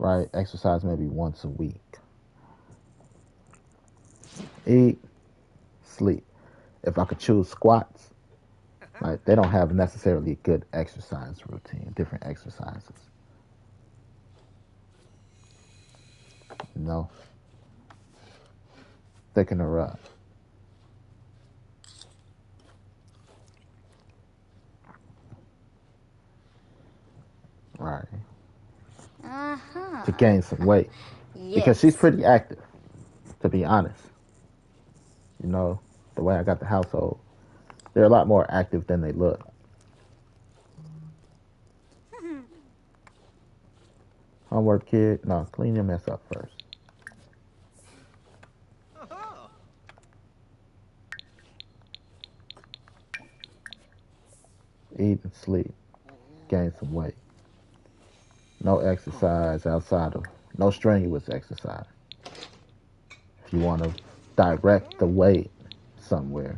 right? Exercise maybe once a week. Eat, sleep. If I could choose squats, like they don't have necessarily a good exercise routine, different exercises. You know, thicken her up. Right. To Uh-huh. gain some weight. Because she's Yes. pretty active, to be honest. You know, the way I got the household, they're a lot more active than they look. Homework, kid. No, clean your mess up first. Oh, Eat and sleep. Gain some weight. No exercise outside of, no strenuous exercise. If you want to direct the weight somewhere,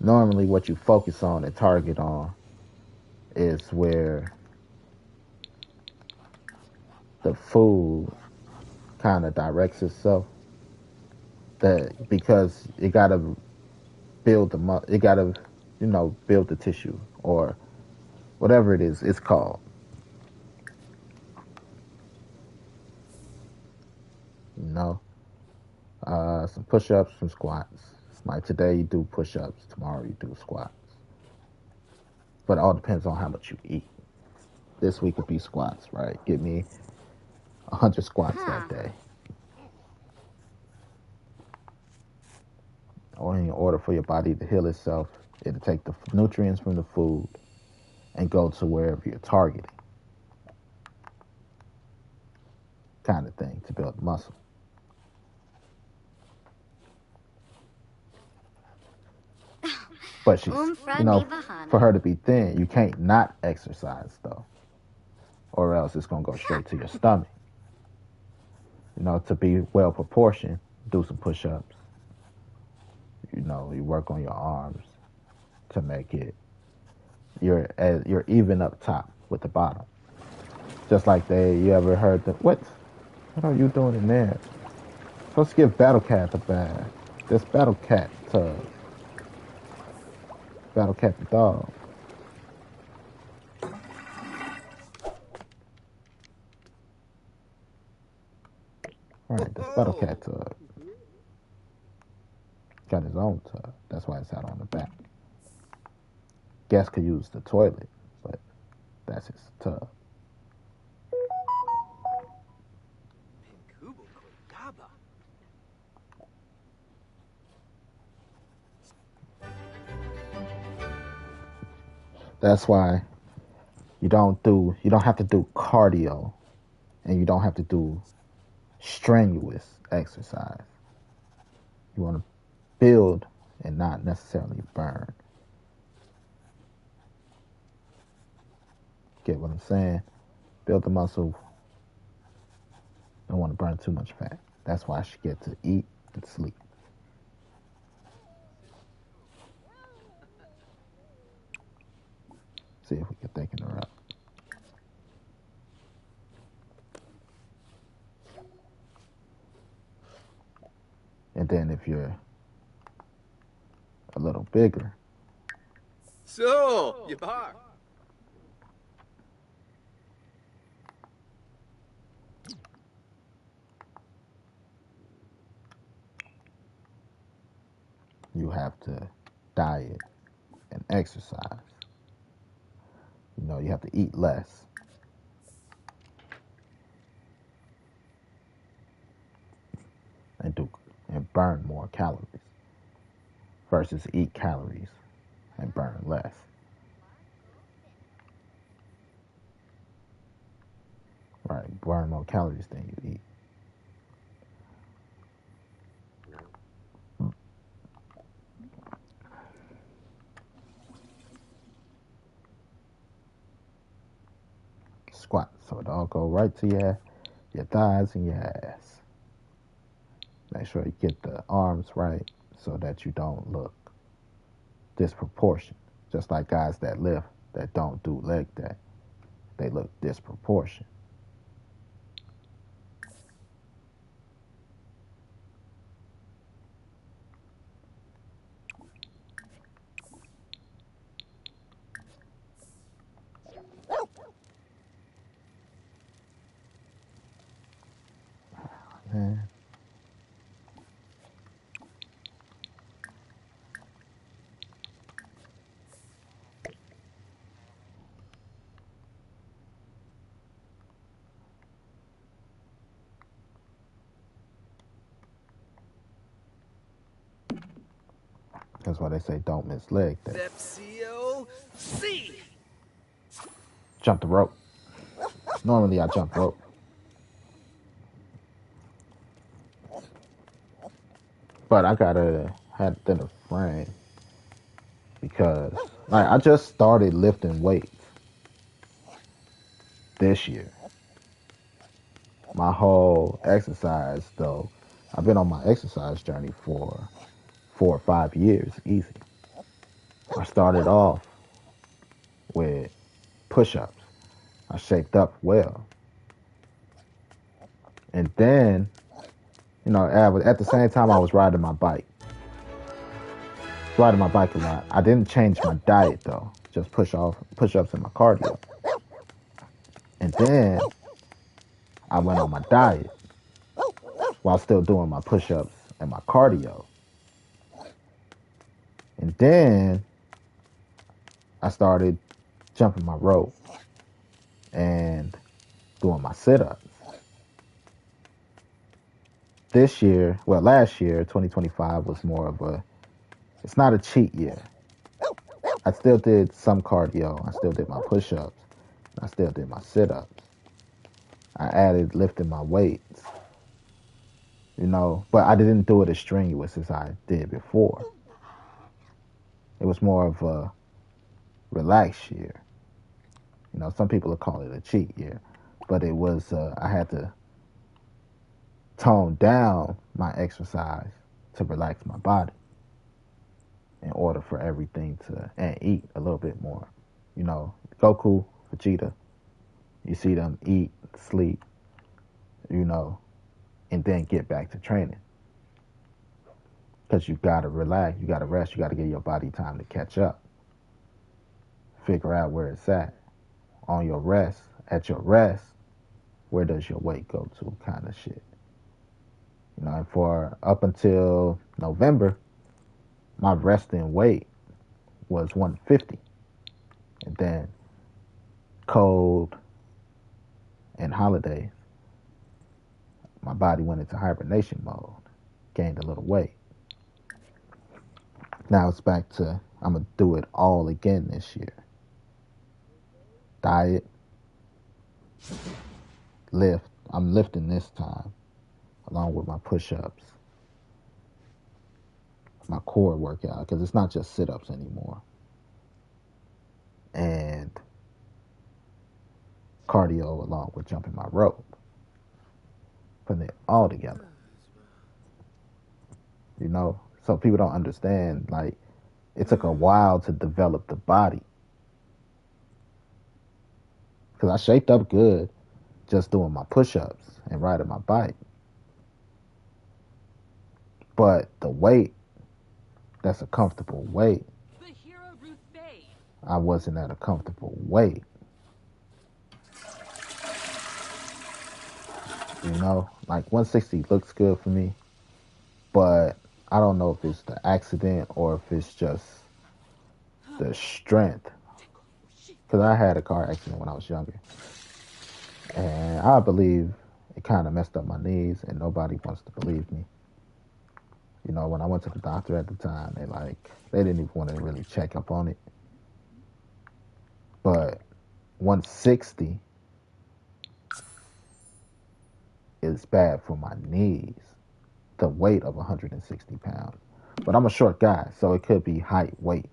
normally what you focus on and target on is where the food kind of directs itself. That because it gotta build it gotta build the tissue or whatever it is it's called. You know, some push-ups, some squats. Like today you do push-ups, tomorrow you do squats. But it all depends on how much you eat. This week would be squats, right? Give me 100 squats that Huh. day. Or in order for your body to heal itself, it'll take the nutrients from the food and go to wherever you're targeting, kind of thing, to build muscle. But Umfra di for Bahana. her to be thin, you can't not exercise though, or else it's gonna go straight to your stomach. To be well proportioned, do some push-ups. You work on your arms to make it you're even up top with the bottom. Just like you ever heard the what are you doing in there? Supposed to give Battle Cat a bath. This Battle Cat tub. Battle Cat the dog. Right, this Battle Cat tub. Got his own tub. That's why it's out on the back. Guest could use the toilet, but that's his tub. Pinkubo Kodaba. That's why you don't have to do cardio and you don't have to do strenuous exercise. You want to build and not necessarily burn. Get what I'm saying? Build the muscle. Don't want to burn too much fat. That's why I should get to eat and sleep. See if we can thicken her up. And then if you're a little bigger, So, Yabar. you have to diet and exercise. You have to eat less. And do and burn more calories versus eat calories and burn less. Right, burn more calories than you eat. Squat, so it all go right to your thighs and your ass. Make sure you get the arms right so that you don't look disproportionate. Just like guys that lift that don't do leg day, they look disproportionate. That's why they say don't miss leg day. Vepsio C. Jump the rope. Normally I jump rope. But I gotta have thin a frame because like I just started lifting weights this year. My whole exercise though, I've been on my exercise journey for 4 or 5 years, easy. I started off with push-ups. I shaped up well. And then, at the same time I was riding my bike. Riding my bike a lot. I didn't change my diet though. Just push-ups and my cardio. And then I went on my diet while still doing my push-ups and my cardio. And then I started jumping my rope and doing my sit-ups. Last year, 2025 was more of it's not a cheat year. I still did some cardio. I still did my push-ups. I still did my sit-ups. I added lifting my weights, but I didn't do it as strenuous as I did before. It was more of a relaxed year. Some people will call it a cheat year, but it was, I had to tone down my exercise to relax my body in order for everything and eat a little bit more. Goku, Vegeta, you see them eat, sleep, and then get back to training. Because you gotta relax, you gotta rest, you gotta give your body time to catch up. Figure out where it's at. On your rest, at your rest, where does your weight go to, kind of shit. And for up until November, my resting weight was 150. And then cold and holidays, my body went into hibernation mode, gained a little weight. Now it's back to, I'm going to do it all again this year. Diet, lift. I'm lifting this time, along with my push-ups, my core workout, because it's not just sit-ups anymore. And cardio along with jumping my rope. Putting it all together. So people don't understand, like, it took a while to develop the body. Because I shaped up good just doing my push-ups and riding my bike. But the weight, that's a comfortable weight. I wasn't at a comfortable weight. Like 160 looks good for me. But I don't know if it's the accident or if it's just the strength. Because I had a car accident when I was younger. And I believe it kind of messed up my knees, and nobody wants to believe me. When I went to the doctor at the time, they didn't even want to really check up on it. But 160 is bad for my knees. The weight of 160 pounds. But I'm a short guy, so it could be height, weight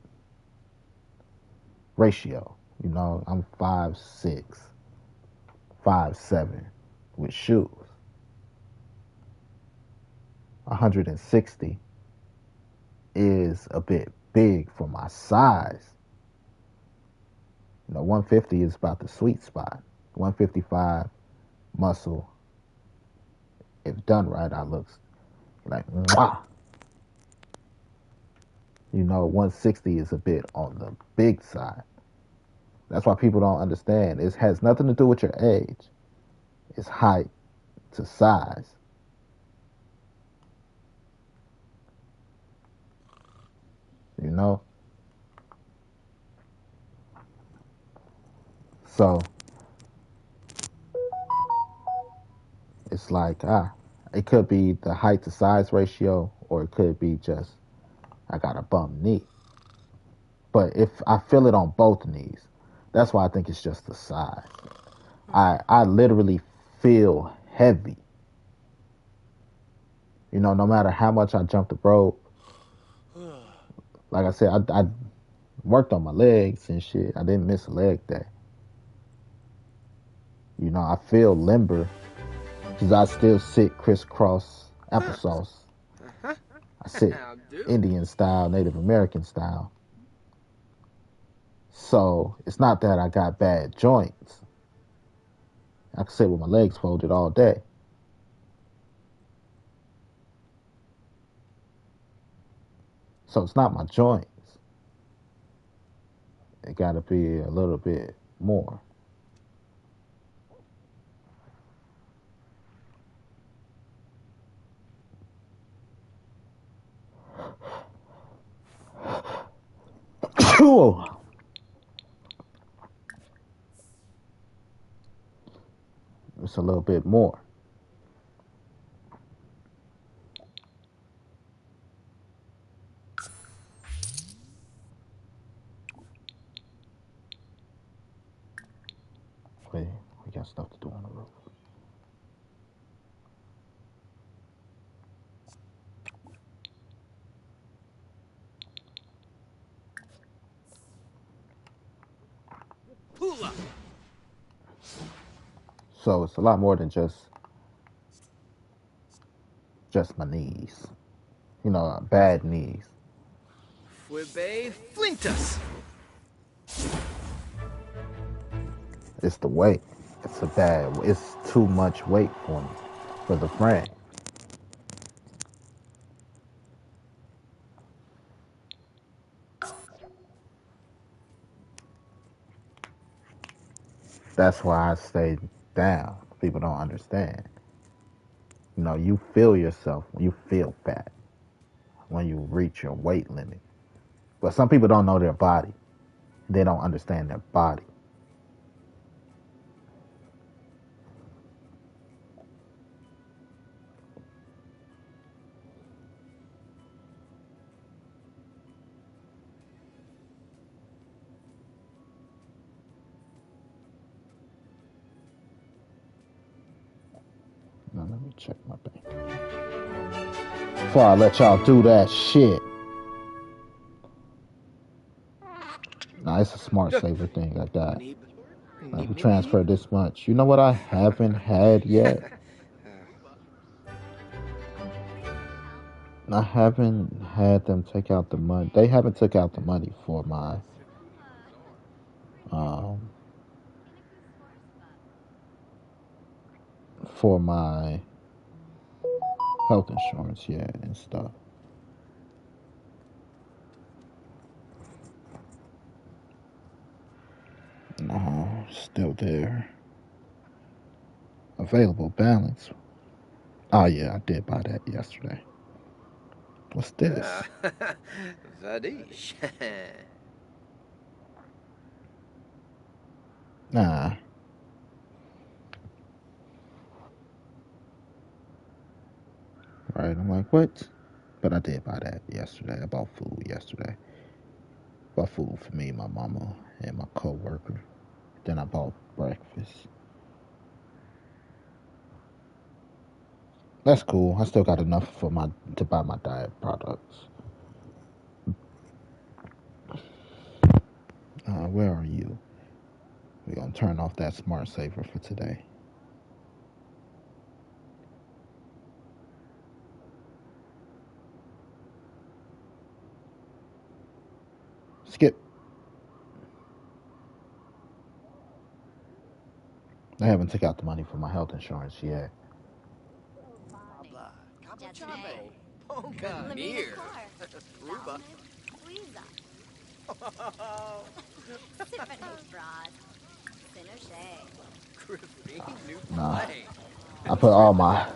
ratio. I'm 5'6", 5'7" with shoes. 160 is a bit big for my size. 150 is about the sweet spot. 155 muscle, if done right, I looks like mwah. 160 is a bit on the big side. That's why people don't understand. It has nothing to do with your age. It's height to size. So it's like, it could be the height to size ratio, or it could be just I got a bum knee. But if I feel it on both knees, that's why I think it's just the size. I literally feel heavy. You know, no matter how much I jump the rope, like I said, I worked on my legs and shit. I didn't miss a leg day. You know, I feel limber because I still sit crisscross applesauce. I sit How do? Indian style, Native American style. So it's not that I got bad joints. I can sit with my legs folded all day. So it's not my joints. It got to be a little bit more. It's a little bit more. Wait, we got stuff to do on the roof. Pull up. So it's a lot more than just my knees. You know, bad knees. Fwebe Flintus. It's the weight. It's too much weight for me, for the frame. That's why I stay down. People don't understand. You know, you feel yourself when you feel fat, when you reach your weight limit. But some people don't know their body. They don't understand their body. Now let me check my bank. Before I let y'all do that shit. Nah, it's a smart saver thing I got. Like we transfer this much. You know what I haven't had yet? I haven't had them take out the money. They haven't took out the money um for my health insurance yet and stuff. No, still there. Available balance. Oh yeah, I did buy that yesterday. What's this? Vadish. Nah. Right, I'm like, what? But I did buy that yesterday. I bought food yesterday. Bought food for me, my mama, and my coworker. Then I bought breakfast. That's cool. I still got enough to buy my diet products. Where are you? We're gonna turn off that smart saver for today. Skip. I haven't took out the money for my health insurance yet. Ponka near. Ruba. Nah. I put all my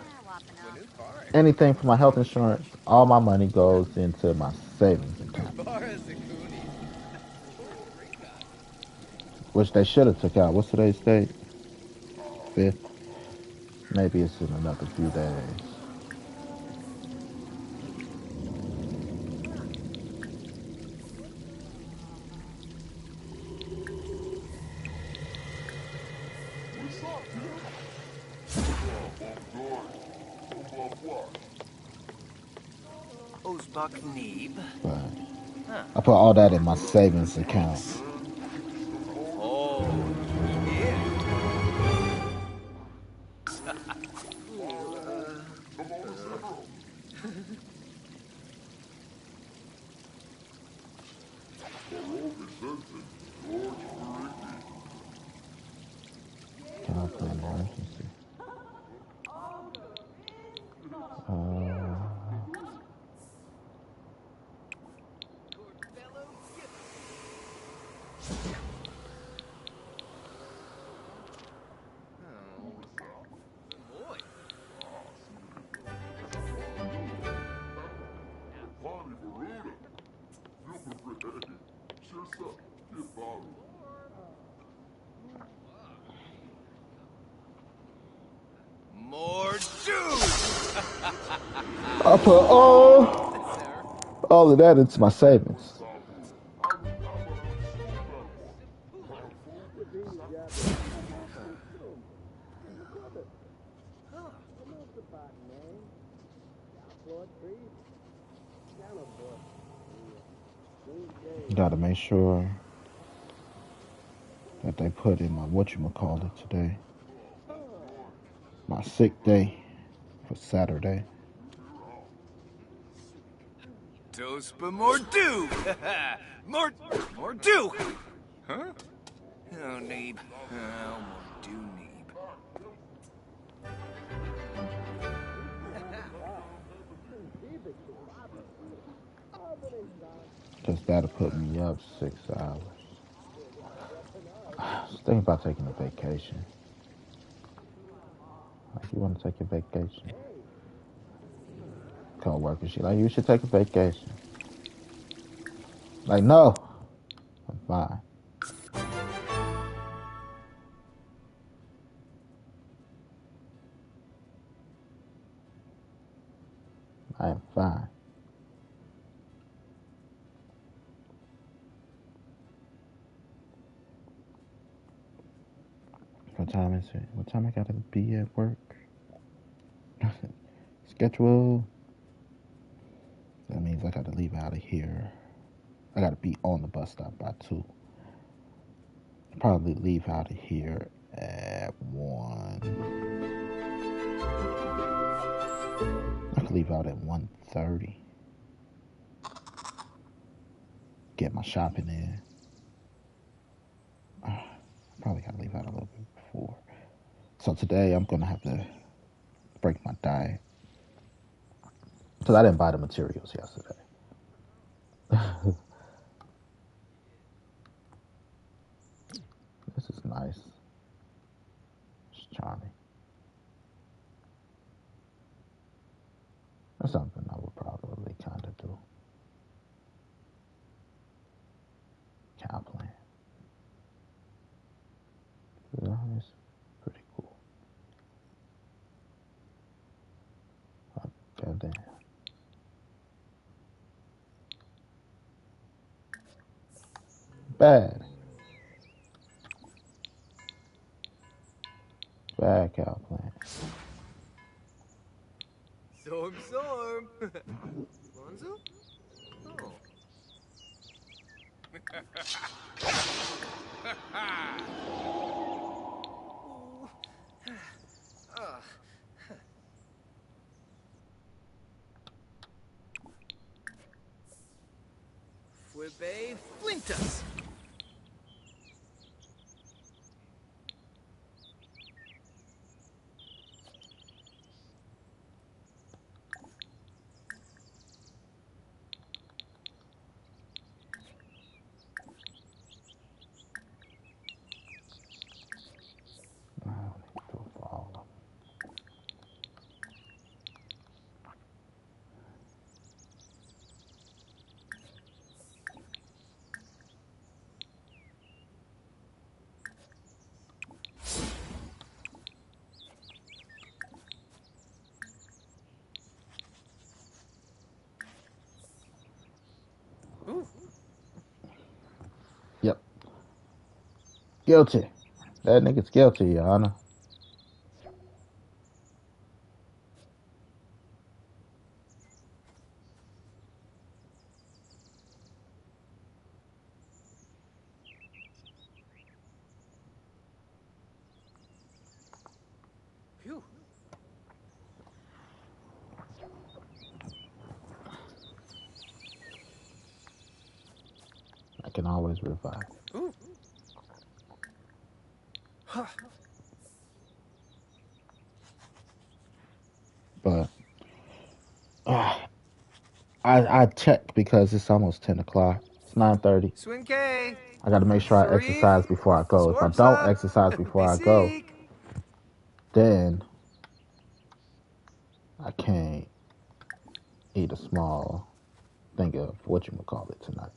anything for my health insurance, all my money goes into my savings account. Which they should have took out. What's today's date? 5th. Maybe it's in another few days. Rosebuck Neeb. But I put all that in my savings account. Oh, yeah. Can I put emergency? Boy. Party for Ruda. Feel ready. Cheers up. Get bottled. More juice! I put all of that into my savings. Gotta make sure that they put in my whatchamacallit today. My sick day for Saturday. Toast for more dew! more dew! Huh? Oh, Neeb. Oh, more dew, Neeb. Cause that'll put me up 6 hours. I was thinking about taking a vacation. Like, you want to take a vacation? Co-worker, she like, you should take a vacation. Like, no, I'm fine. I am fine. What time is it? What time I gotta be at work? Schedule. That means I gotta leave out of here. I gotta be on the bus stop by 2. Probably leave out of here at 1. I could leave out at 1:30. Get my shopping in. Probably gotta leave out a little bit before. So today I'm gonna have to break my diet. Because I didn't buy the materials yesterday. This is nice. It's charming. That's something I would probably kind of do. Cow plant. It's pretty cool. Oh, goddamn. Bad. Bad cow plant. Sorm. Lonzo? Oh. Fwebe Flintus! Yep. Guilty. That nigga's guilty, Your Honor. can always revive. Ooh. But I check because it's almost 10 o'clock. It's 9:30. Swing K. I got to make sure I Sharif. exercise before I go. If I Swarps don't up. exercise before I Be go, seek. then I can't eat a small thing of whatchamacallit tonight.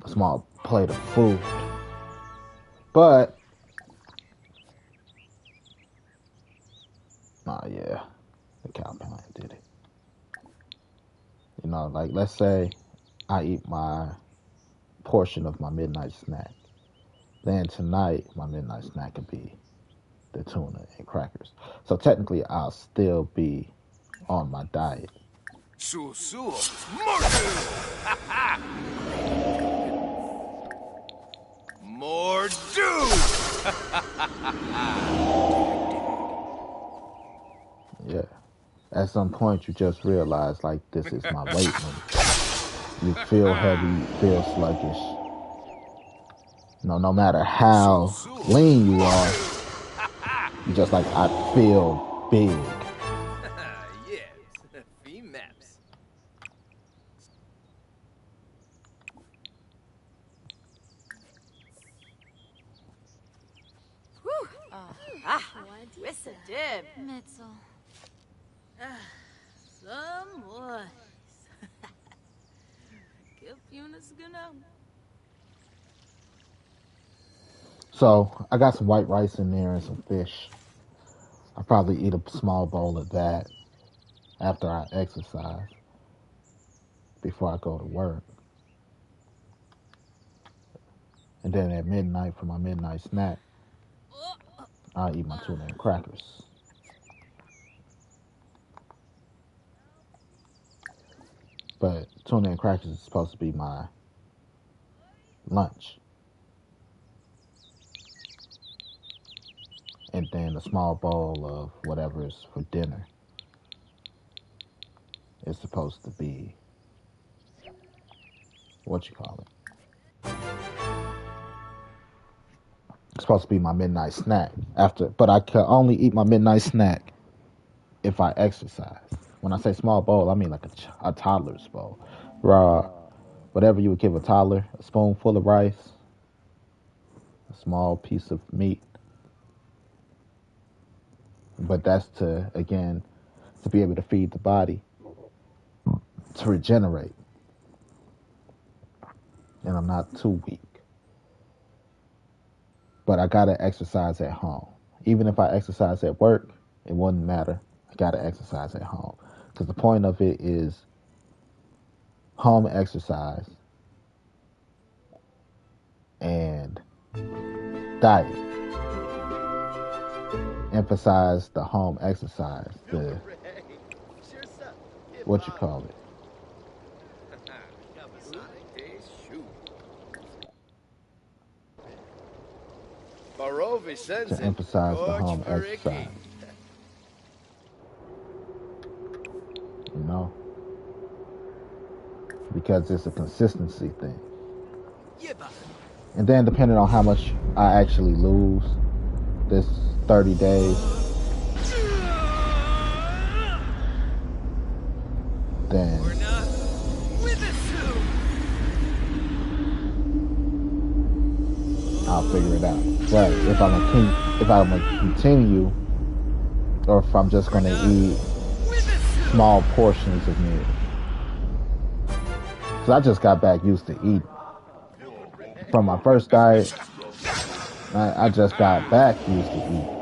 A small plate of food. But, oh yeah, the cow pound did it. You know, like let's say I eat my portion of my midnight snack. Then tonight, my midnight snack could be the tuna and crackers. So technically, I'll still be on my diet. Sul. Mordu. Mordu. Yeah. At some point, you just realize, like, this is my weight limit. You feel heavy, you feel sluggish. No matter how lean you are, you just like, I feel big. Yes. Fee maps. What's a dib? Mitzel. Some boys. Que funas ganham. So I got some white rice in there and some fish. I'll probably eat a small bowl of that after I exercise before I go to work. And then at midnight for my midnight snack, I'll eat my tuna and crackers. But tuna and crackers is supposed to be my lunch. And then a small bowl of whatever is for dinner is supposed to be, what you call it? It's supposed to be my midnight snack after, but I can only eat my midnight snack if I exercise. When I say small bowl, I mean like a toddler's bowl. Whatever you would give a toddler, a spoonful of rice, a small piece of meat. But that's to be able to feed the body, to regenerate. And I'm not too weak. But I gotta exercise at home. Even if I exercise at work, it wouldn't matter. I gotta exercise at home. Because the point of it is home exercise and diet. Emphasize the home exercise, the what you call it. To emphasize the home exercise. You know? Because it's a consistency thing. And then depending on how much I actually lose this 30 days, then I'll figure it out. But if I'm gonna continue, or if I'm just gonna eat small portions of meals, because I just got back used to eating. From my first diet, I just got back used to eating.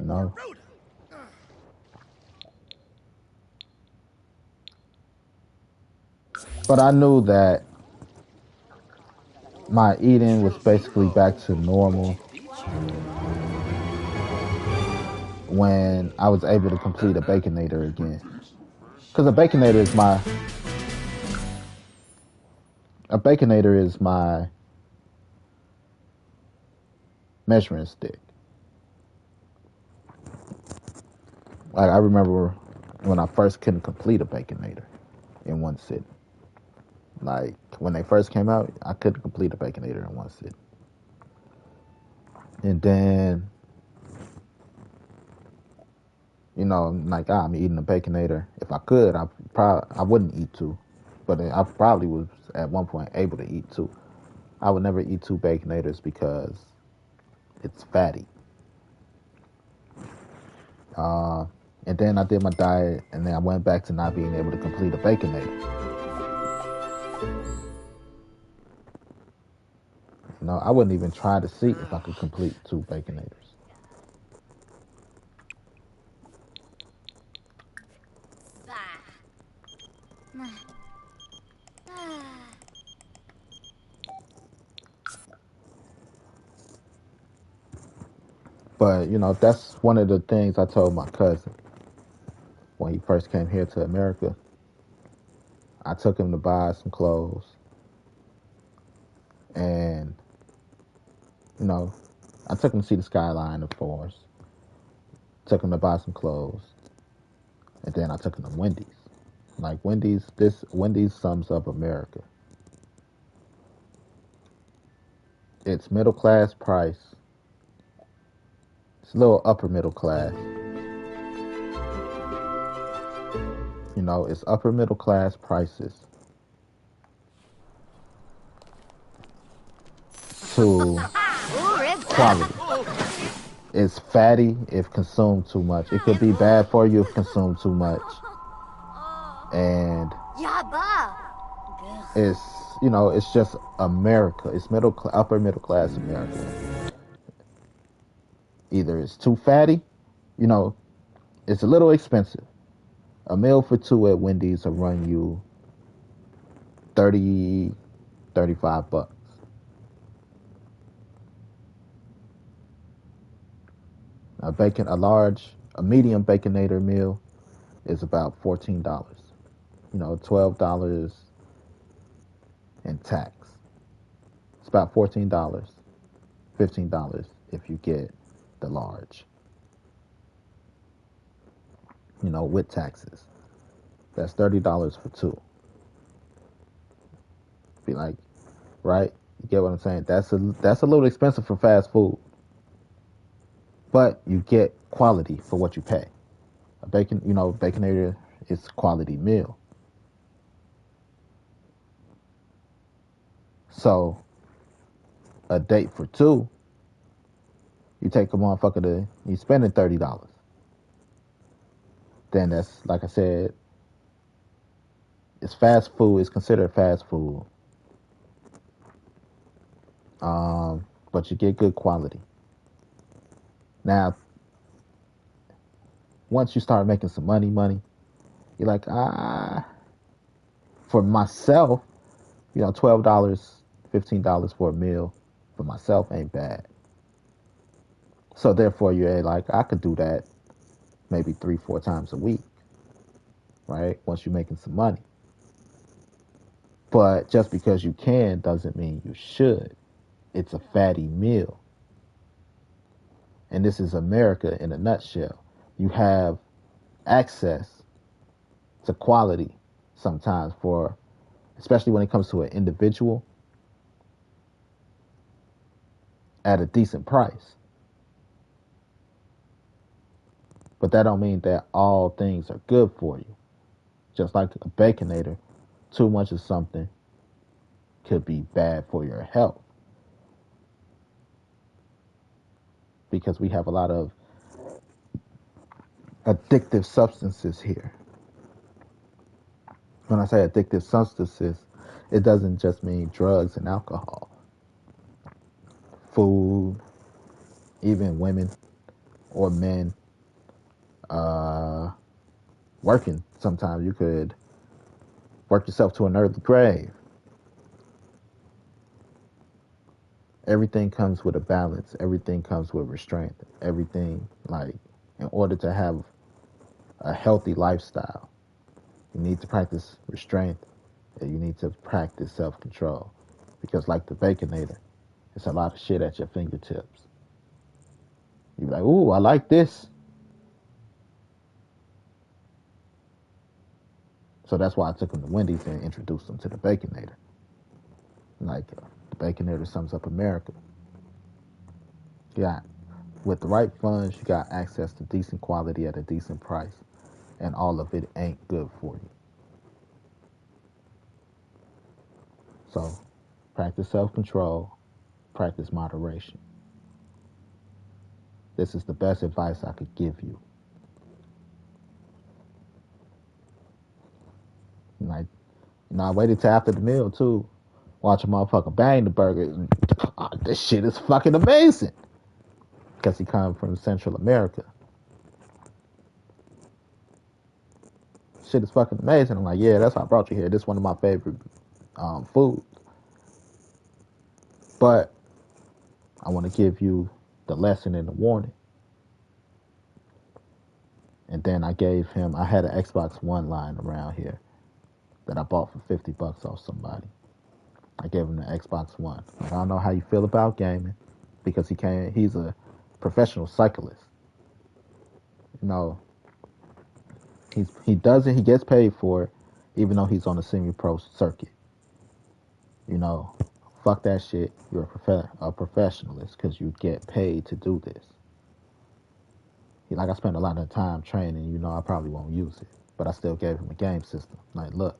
No. But I knew that my eating was basically back to normal when I was able to complete a Baconator again. Because a Baconator is my measuring stick. Like I remember when I first couldn't complete a Baconator in one sitting. Like when they first came out, I couldn't complete a Baconator in one sitting. And then, you know, like I'm eating a Baconator. If I could, I wouldn't eat two, but I probably was at one point able to eat two. I would never eat two Baconators because it's fatty. And then I did my diet, and then I went back to not being able to complete a Baconator. You know, I wouldn't even try to see if I could complete two Baconators. But, you know, that's one of the things I told my cousin when he first came here to America. I took him to buy some clothes. And, you know, I took him to see the skyline, of course. Took him to buy some clothes. And then I took him to Wendy's. Like Wendy's sums up America. It's middle class price. It's a little upper middle class. You know, it's upper middle class prices to quality. It's fatty if consumed too much. It could be bad for you if consumed too much. And it's, you know, it's just America. It's upper middle class America. Either it's too fatty, you know, it's a little expensive. A meal for two at Wendy's will run you $30, $35. A medium Baconator meal is about $14. You know, $12 in tax. It's about $14, $15 if you get the large. You know, with taxes. That's $30 for two. Be like, right? You get what I'm saying? That's a little expensive for fast food. But you get quality for what you pay. Baconator is a quality meal. So, a date for two, you take a motherfucker you spending $30. Then that's, like I said, it's fast food. It's considered fast food. But you get good quality. Now, once you start making some money, you're like, for myself, you know, $12, $15 for a meal for myself ain't bad. So therefore, you're like, I could do that maybe 3-4 times a week, right? Once you're making some money. But just because you can doesn't mean you should. It's a fatty meal. And this is America in a nutshell. You have access to quality sometimes especially when it comes to an individual, at a decent price. But that don't mean that all things are good for you. Just like a Baconator, too much of something could be bad for your health. Because we have a lot of addictive substances here. When I say addictive substances, it doesn't just mean drugs and alcohol. Food, even women or men, working. Sometimes you could work yourself to an early grave. Everything comes with a balance. Everything comes with restraint. Everything, like, in order to have a healthy lifestyle, you need to practice restraint and you need to practice self-control. Because like the Baconator, it's a lot of shit at your fingertips. You'd be like, ooh, I like this. So that's why I took him to Wendy's and introduced him to the Baconator. Like, the Baconator sums up America. You got, with the right funds, you got access to decent quality at a decent price. And all of it ain't good for you. So, practice self-control, practice moderation. This is the best advice I could give you. Like, I waited till after the meal too. Watch a motherfucker bang the burger. This shit is fucking amazing. Because he come from Central America. Shit is fucking amazing. I'm like, yeah, that's why I brought you here. This is one of my favorite foods. But I want to give you the lesson and the warning. And then I gave him, I had an Xbox One lying around here that I bought for $50 off somebody. I gave him the Xbox One. Like, I don't know how you feel about gaming, because he's a professional cyclist. You know, he does it, he gets paid for it, even though he's on the semi-pro circuit. You know, fuck that shit. You're a professionalist because you get paid to do this. I spent a lot of time training, you know, I probably won't use it. But I still gave him a game system. Like, look,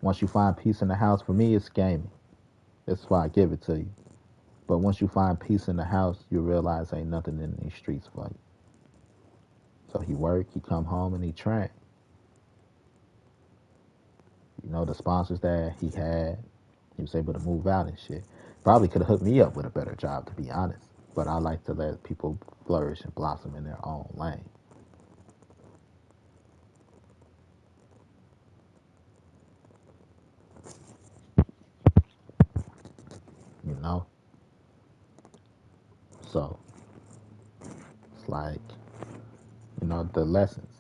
once you find peace in the house, for me, it's gaming. That's why I give it to you. But once you find peace in the house, you realize ain't nothing in these streets for you. So he worked, he come home, and he trained. You know, the sponsors that he had, he was able to move out and shit. Probably could have hooked me up with a better job, to be honest. But I like to let people flourish and blossom in their own lane. You know? So, it's like, you know, the lessons.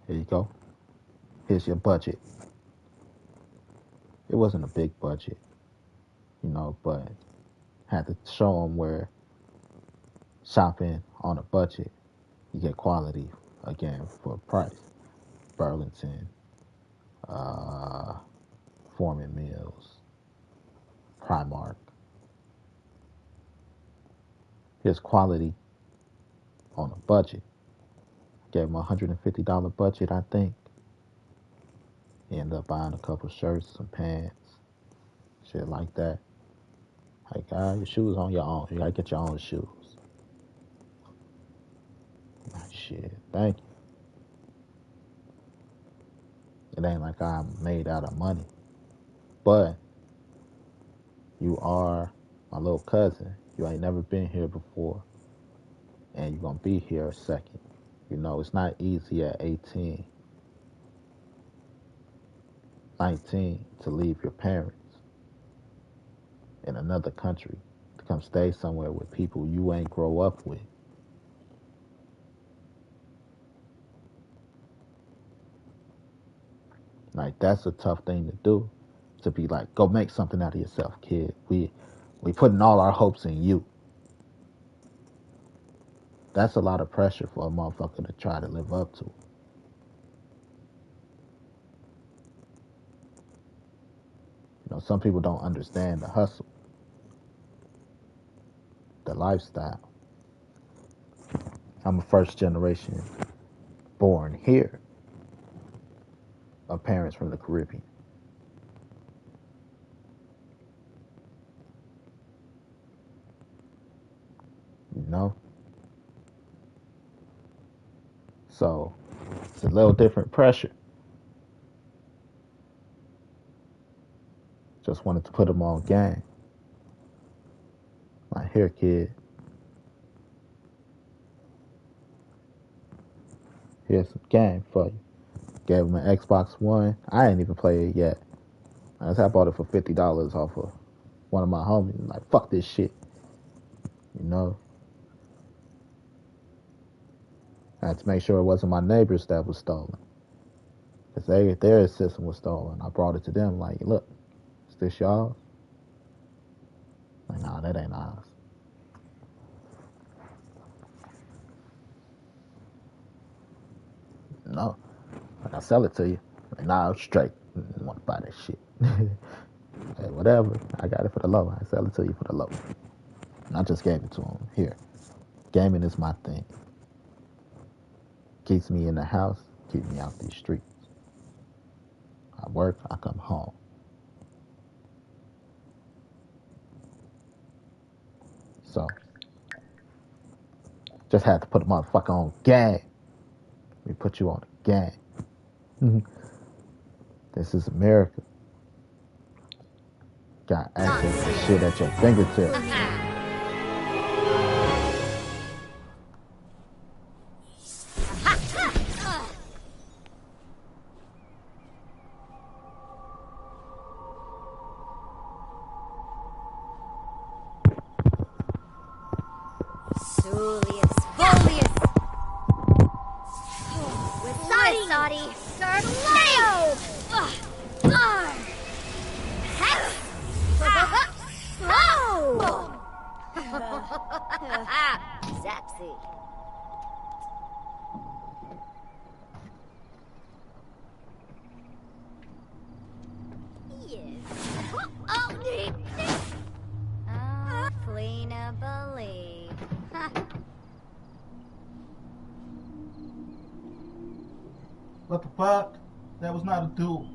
Here you go. Here's your budget. It wasn't a big budget, you know, but had to show them where shopping on a budget, you get quality again for a price. Burlington, Foreman Mills, Primark. Here's quality on a budget. Gave him a $150 budget, I think. He ended up buying a couple shirts, some pants, shit like that. Like, your shoes on your own. You gotta get your own shoes. Like, shit, thank you. It ain't like I'm made out of money. But you are my little cousin. You ain't never been here before. And you're gonna be here a second. You know, it's not easy at 18, 19 to leave your parents in another country to come stay somewhere with people you ain't grow up with. Like, that's a tough thing to do. To be like, go make something out of yourself, kid. We putting all our hopes in you. That's a lot of pressure for a motherfucker to try to live up to. You know, some people don't understand the hustle, the lifestyle. I'm a first generation born here of parents from the Caribbean. You know? So, it's a little different pressure. Just wanted to put them on game. Like, here, kid. Here's some game for you. Gave him an Xbox One. I ain't even played it yet. I bought it for $50 off of one of my homies. Like, fuck this shit. You know? I had to make sure it wasn't my neighbors that was stolen. Because their system was stolen. I brought it to them like, look, is this y'all? Like, nah, that ain't ours. No, like I sell it to you. Like, nah, I'm straight. I want to buy that shit. Hey, whatever. I got it for the low. I sell it to you for the low. And I just gave it to him. Here, gaming is my thing. Keeps me in the house. Keeps me out these streets. I work. I come home. So, just had to put a motherfucker on game. We put you on the game. This is America. Got access to shit at your fingertips. Sulius, Folius! With Sadi! Garleo! Hex! Oh! Zapsy. Yes. Oh, cleanably. What the fuck? That was not a duel.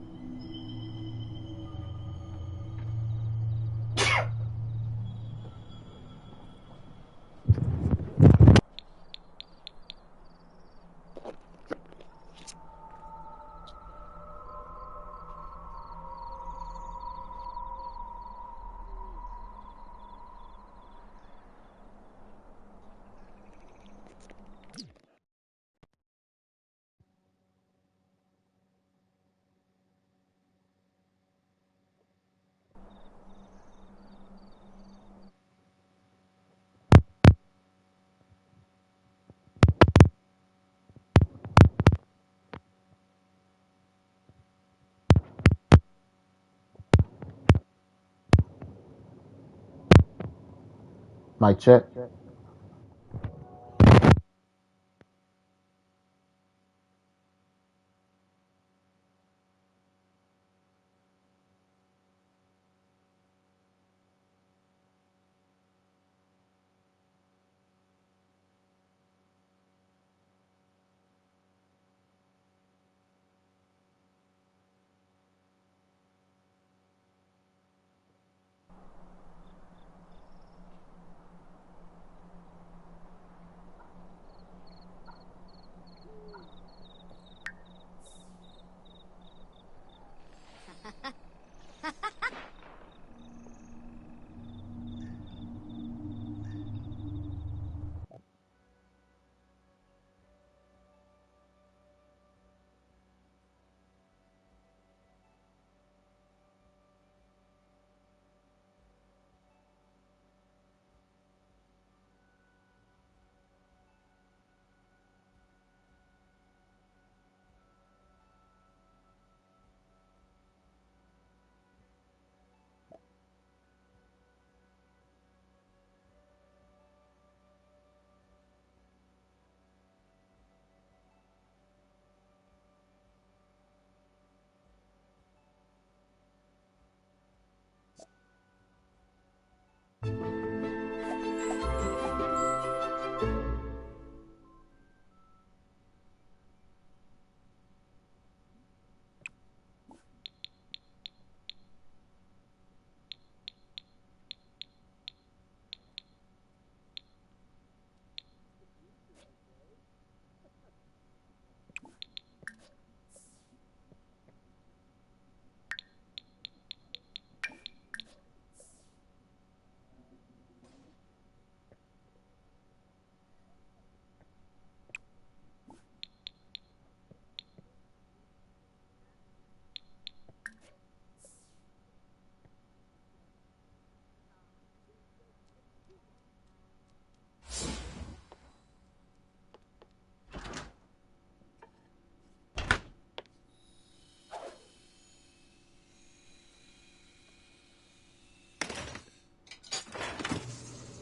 Mic check.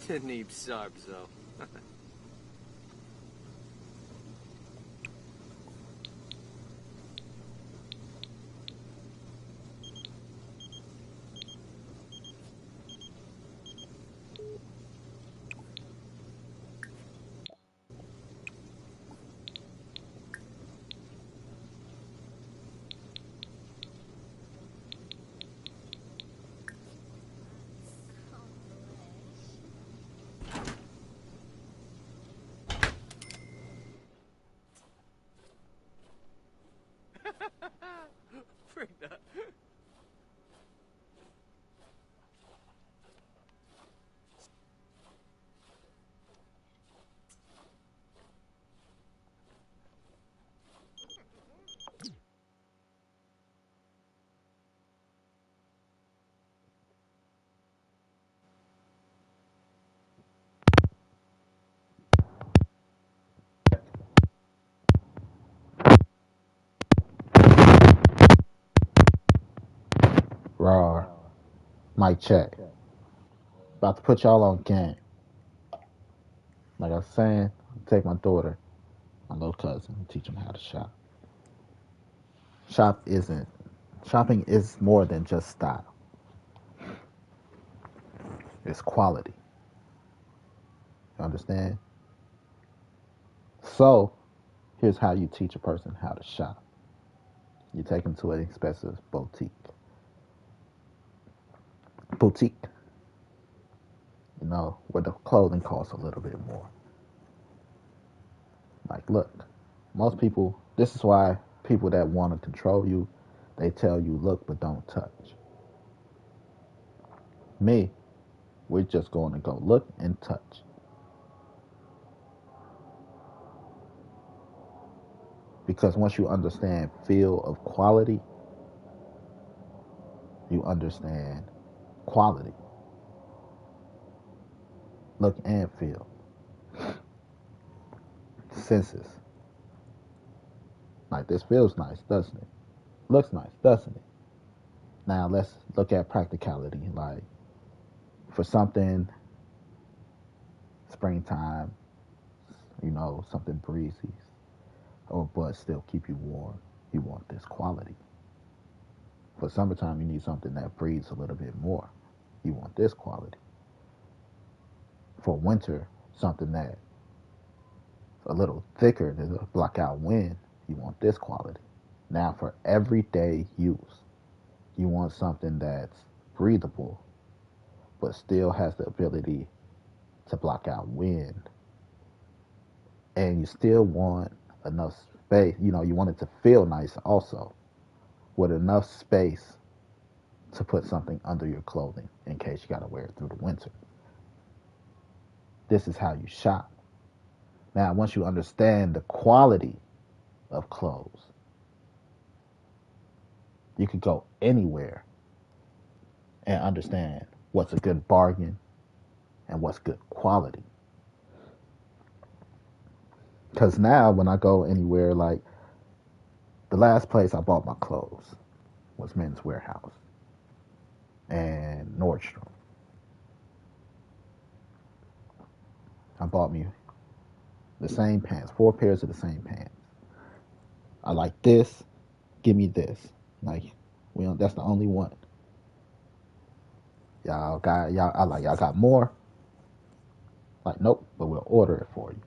Neep Sarpzo. Frick that. Raw. Mic check. About to put y'all on game. Like I was saying, take my daughter, my little cousin, and teach him how to shop. Shopping is more than just style. It's quality. You understand? So, here's how you teach a person how to shop. You take them to an expensive boutique. Boutique. You know, where the clothing costs a little bit more. Like, look, most people, this is why people that want to control you, they tell you look but don't touch. Me, we're just going to go look and touch. Because once you understand feel of quality, you understand quality. Look and feel. Senses. Like, this feels nice, doesn't it? Looks nice, doesn't it? Now let's look at practicality. Like, for something springtime, you know, something breezy, or but still keep you warm, you want this quality. For summertime, you need something that breathes a little bit more. You want this quality. For winter, something that a little thicker to block out wind, you want this quality. Now, for everyday use, you want something that's breathable, but still has the ability to block out wind. And you still want enough space, you know, you want it to feel nice also, with enough space to put something under your clothing in case you got to wear it through the winter. This is how you shop. Now, once you understand the quality of clothes, you could go anywhere and understand what's a good bargain and what's good quality. Because now, when I go anywhere, like the last place I bought my clothes was Men's Warehouse and Nordstrom. I bought me the same pants, 4 pairs of the same pants. I like this, give me this. Like, we don't, that's the only one. Y'all got more? Like, nope, but we'll order it for you.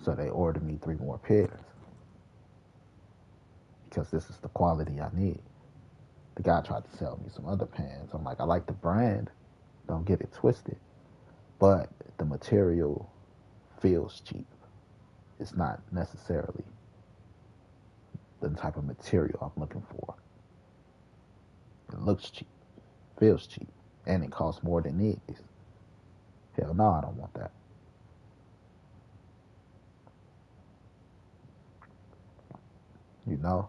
So they ordered me 3 more pairs. Because this is the quality I need. The guy tried to sell me some other pants. I'm like, I like the brand. Don't get it twisted. But the material feels cheap. It's not necessarily the type of material I'm looking for. It looks cheap, feels cheap, and it costs more than these. Hell no, I don't want that. You know?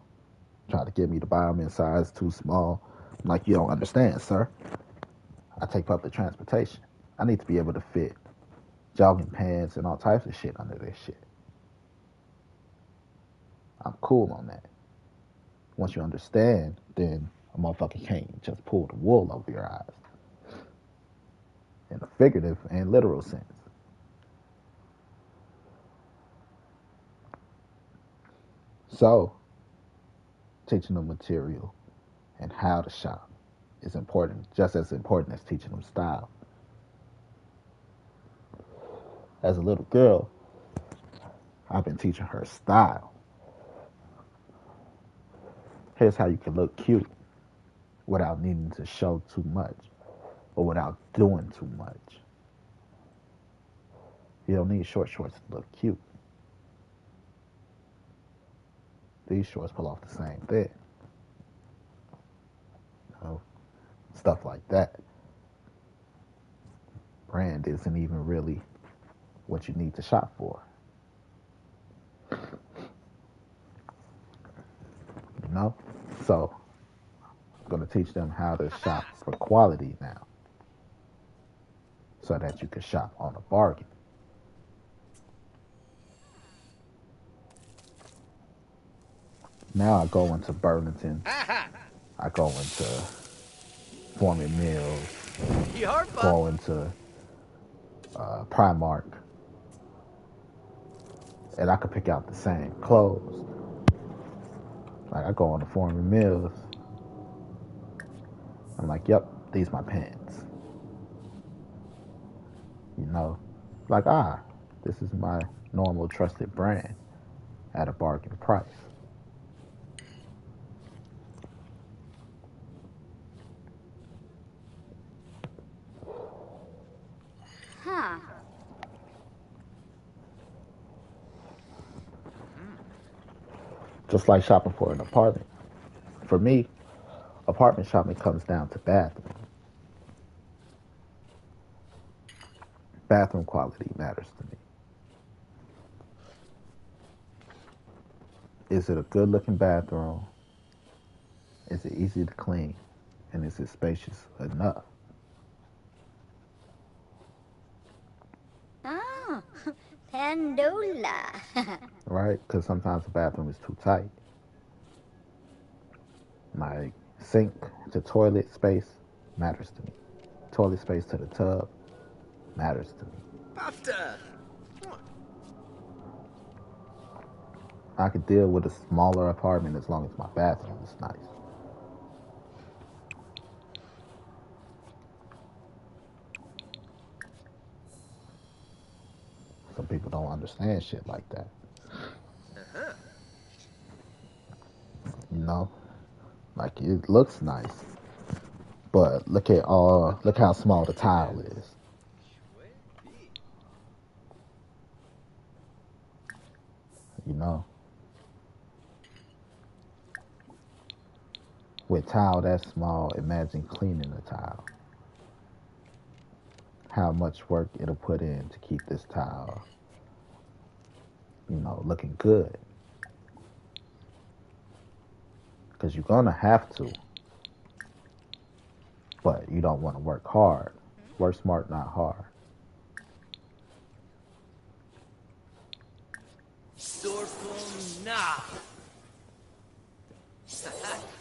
Try to get me to buy them in size too small. I'm like, you don't understand, sir. I take public transportation. I need to be able to fit jogging pants and all types of shit under this shit. I'm cool on that. Once you understand, then a motherfucker can't just pull the wool over your eyes. in a figurative and literal sense. So, teaching them material and how to shop is important, just as important as teaching them style. As a little girl, I've been teaching her style. Here's how you can look cute without needing to show too much or without doing too much. You don't need short shorts to look cute. These shorts pull off the same thing. You know, stuff like that. Brand isn't even really what you need to shop for. You know? So, I'm going to teach them how to shop for quality now so that you can shop on a bargain. Now I go into Burlington. I go into Foreman Mills. Go into Primark. And I could pick out the same clothes. Like I go on to Foreman Mills. I'm like, yep, these my pants. You know, like this is my normal trusted brand at a bargain price. Huh. Just like shopping for an apartment. For me, apartment shopping comes down to bathroom. Bathroom quality matters to me. Is it a good looking bathroom? Is it easy to clean? And is it spacious enough? Oh, Pandula. Right? Because sometimes the bathroom is too tight. Like sink to toilet space matters to me. Toilet space to the tub matters to me. Pasta! I could deal with a smaller apartment as long as my bathroom is nice. Some people don't understand shit like that. You know? Like it looks nice. But look how small the tile is. You know? With tile that small, imagine cleaning the tile. How much work it'll put in to keep this tile, you know, looking good. Because you're gonna have to. But you don't want to work hard. Work smart, not hard. Storeful nah.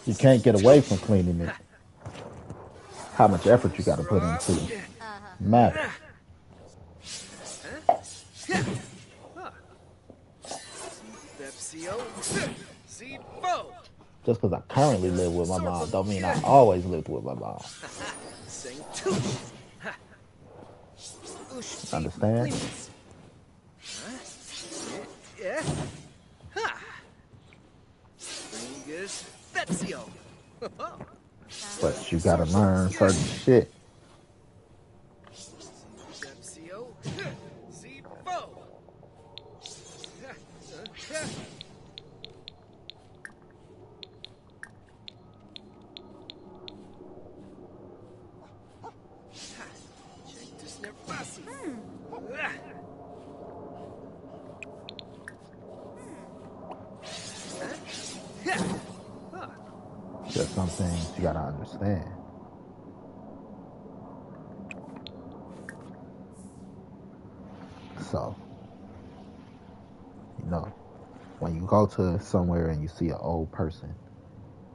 You can't get away from cleaning it. How much effort you gotta put into it matters. Just because I currently live with my mom don't mean I always lived with my mom. Understand? Yeah. But you gotta learn certain shit. There's some things you gotta understand. So, you know, when you go to somewhere and you see an old person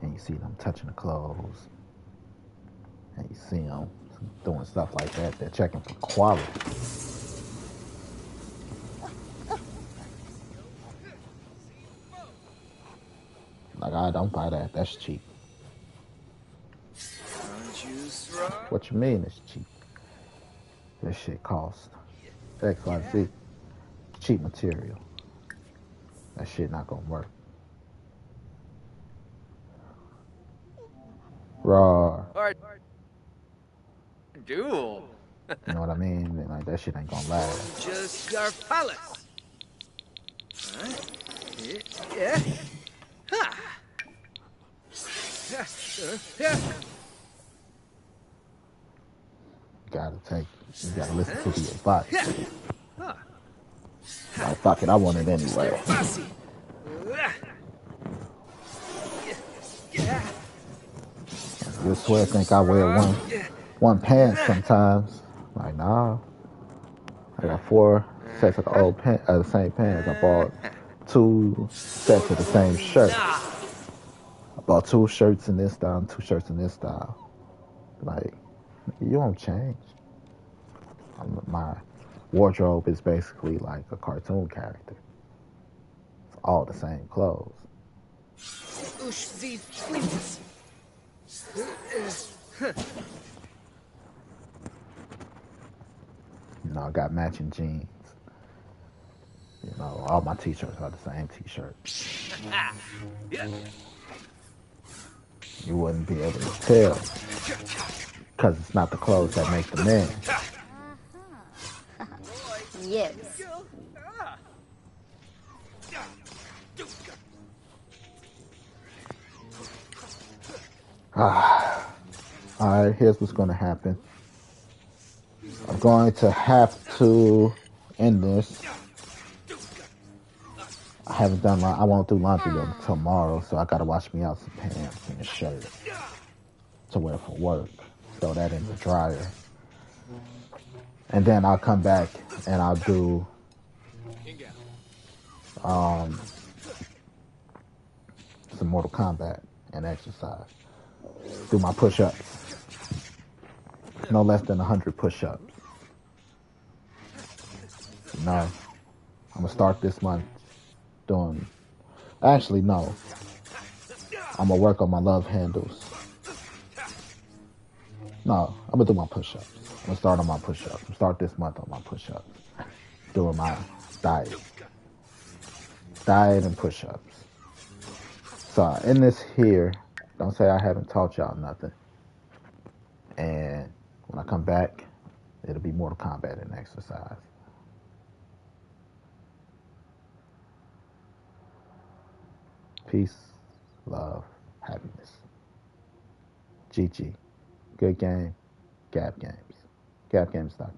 and you see them touching the clothes and you see them doing stuff like that. They're checking for quality. Like, I don't buy that. That's cheap. What you mean it's cheap? This shit costs XYZ. Cheap material. That shit not gonna work. Raw. Duel. You know what I mean? And, like, that shit ain't gonna last. Just your palace. Huh? Yeah. Ha. You gotta listen to the advice. Like, fuck it, I want it anyway. You swear think I wear one pants sometimes. Like, nah. I got 4 sets of the same pants. I bought 2 sets of the same shirt. I bought 2 shirts in this style and 2 shirts in this style. Like, you don't change. My wardrobe is basically like a cartoon character. It's all the same clothes. You know, I got matching jeans. You know, all my t-shirts are the same t-shirt. You wouldn't be able to tell because it's not the clothes that make the man. Yes. Alright, here's what's going to happen. I'm going to have to end this. I won't do laundry until tomorrow, so I got to wash me out some pants and a shirt to wear for work. Throw that in the dryer. And then I'll come back and I'll do some Mortal Kombat and exercise. Do my push-ups. No less than 100 push-ups. No. I'm going to start this month doing... Actually, no. I'm going to work on my love handles. No, I'm going to do my push-ups. I'm going to start on my push-ups. I'm going to start this month on my push-ups. Doing my diet. Diet and push-ups. So in this here, don't say I haven't taught y'all nothing. And when I come back, it'll be Mortal Kombat and exercise. Peace, love, happiness. GG. Good game. Gap Games. GapGames.com.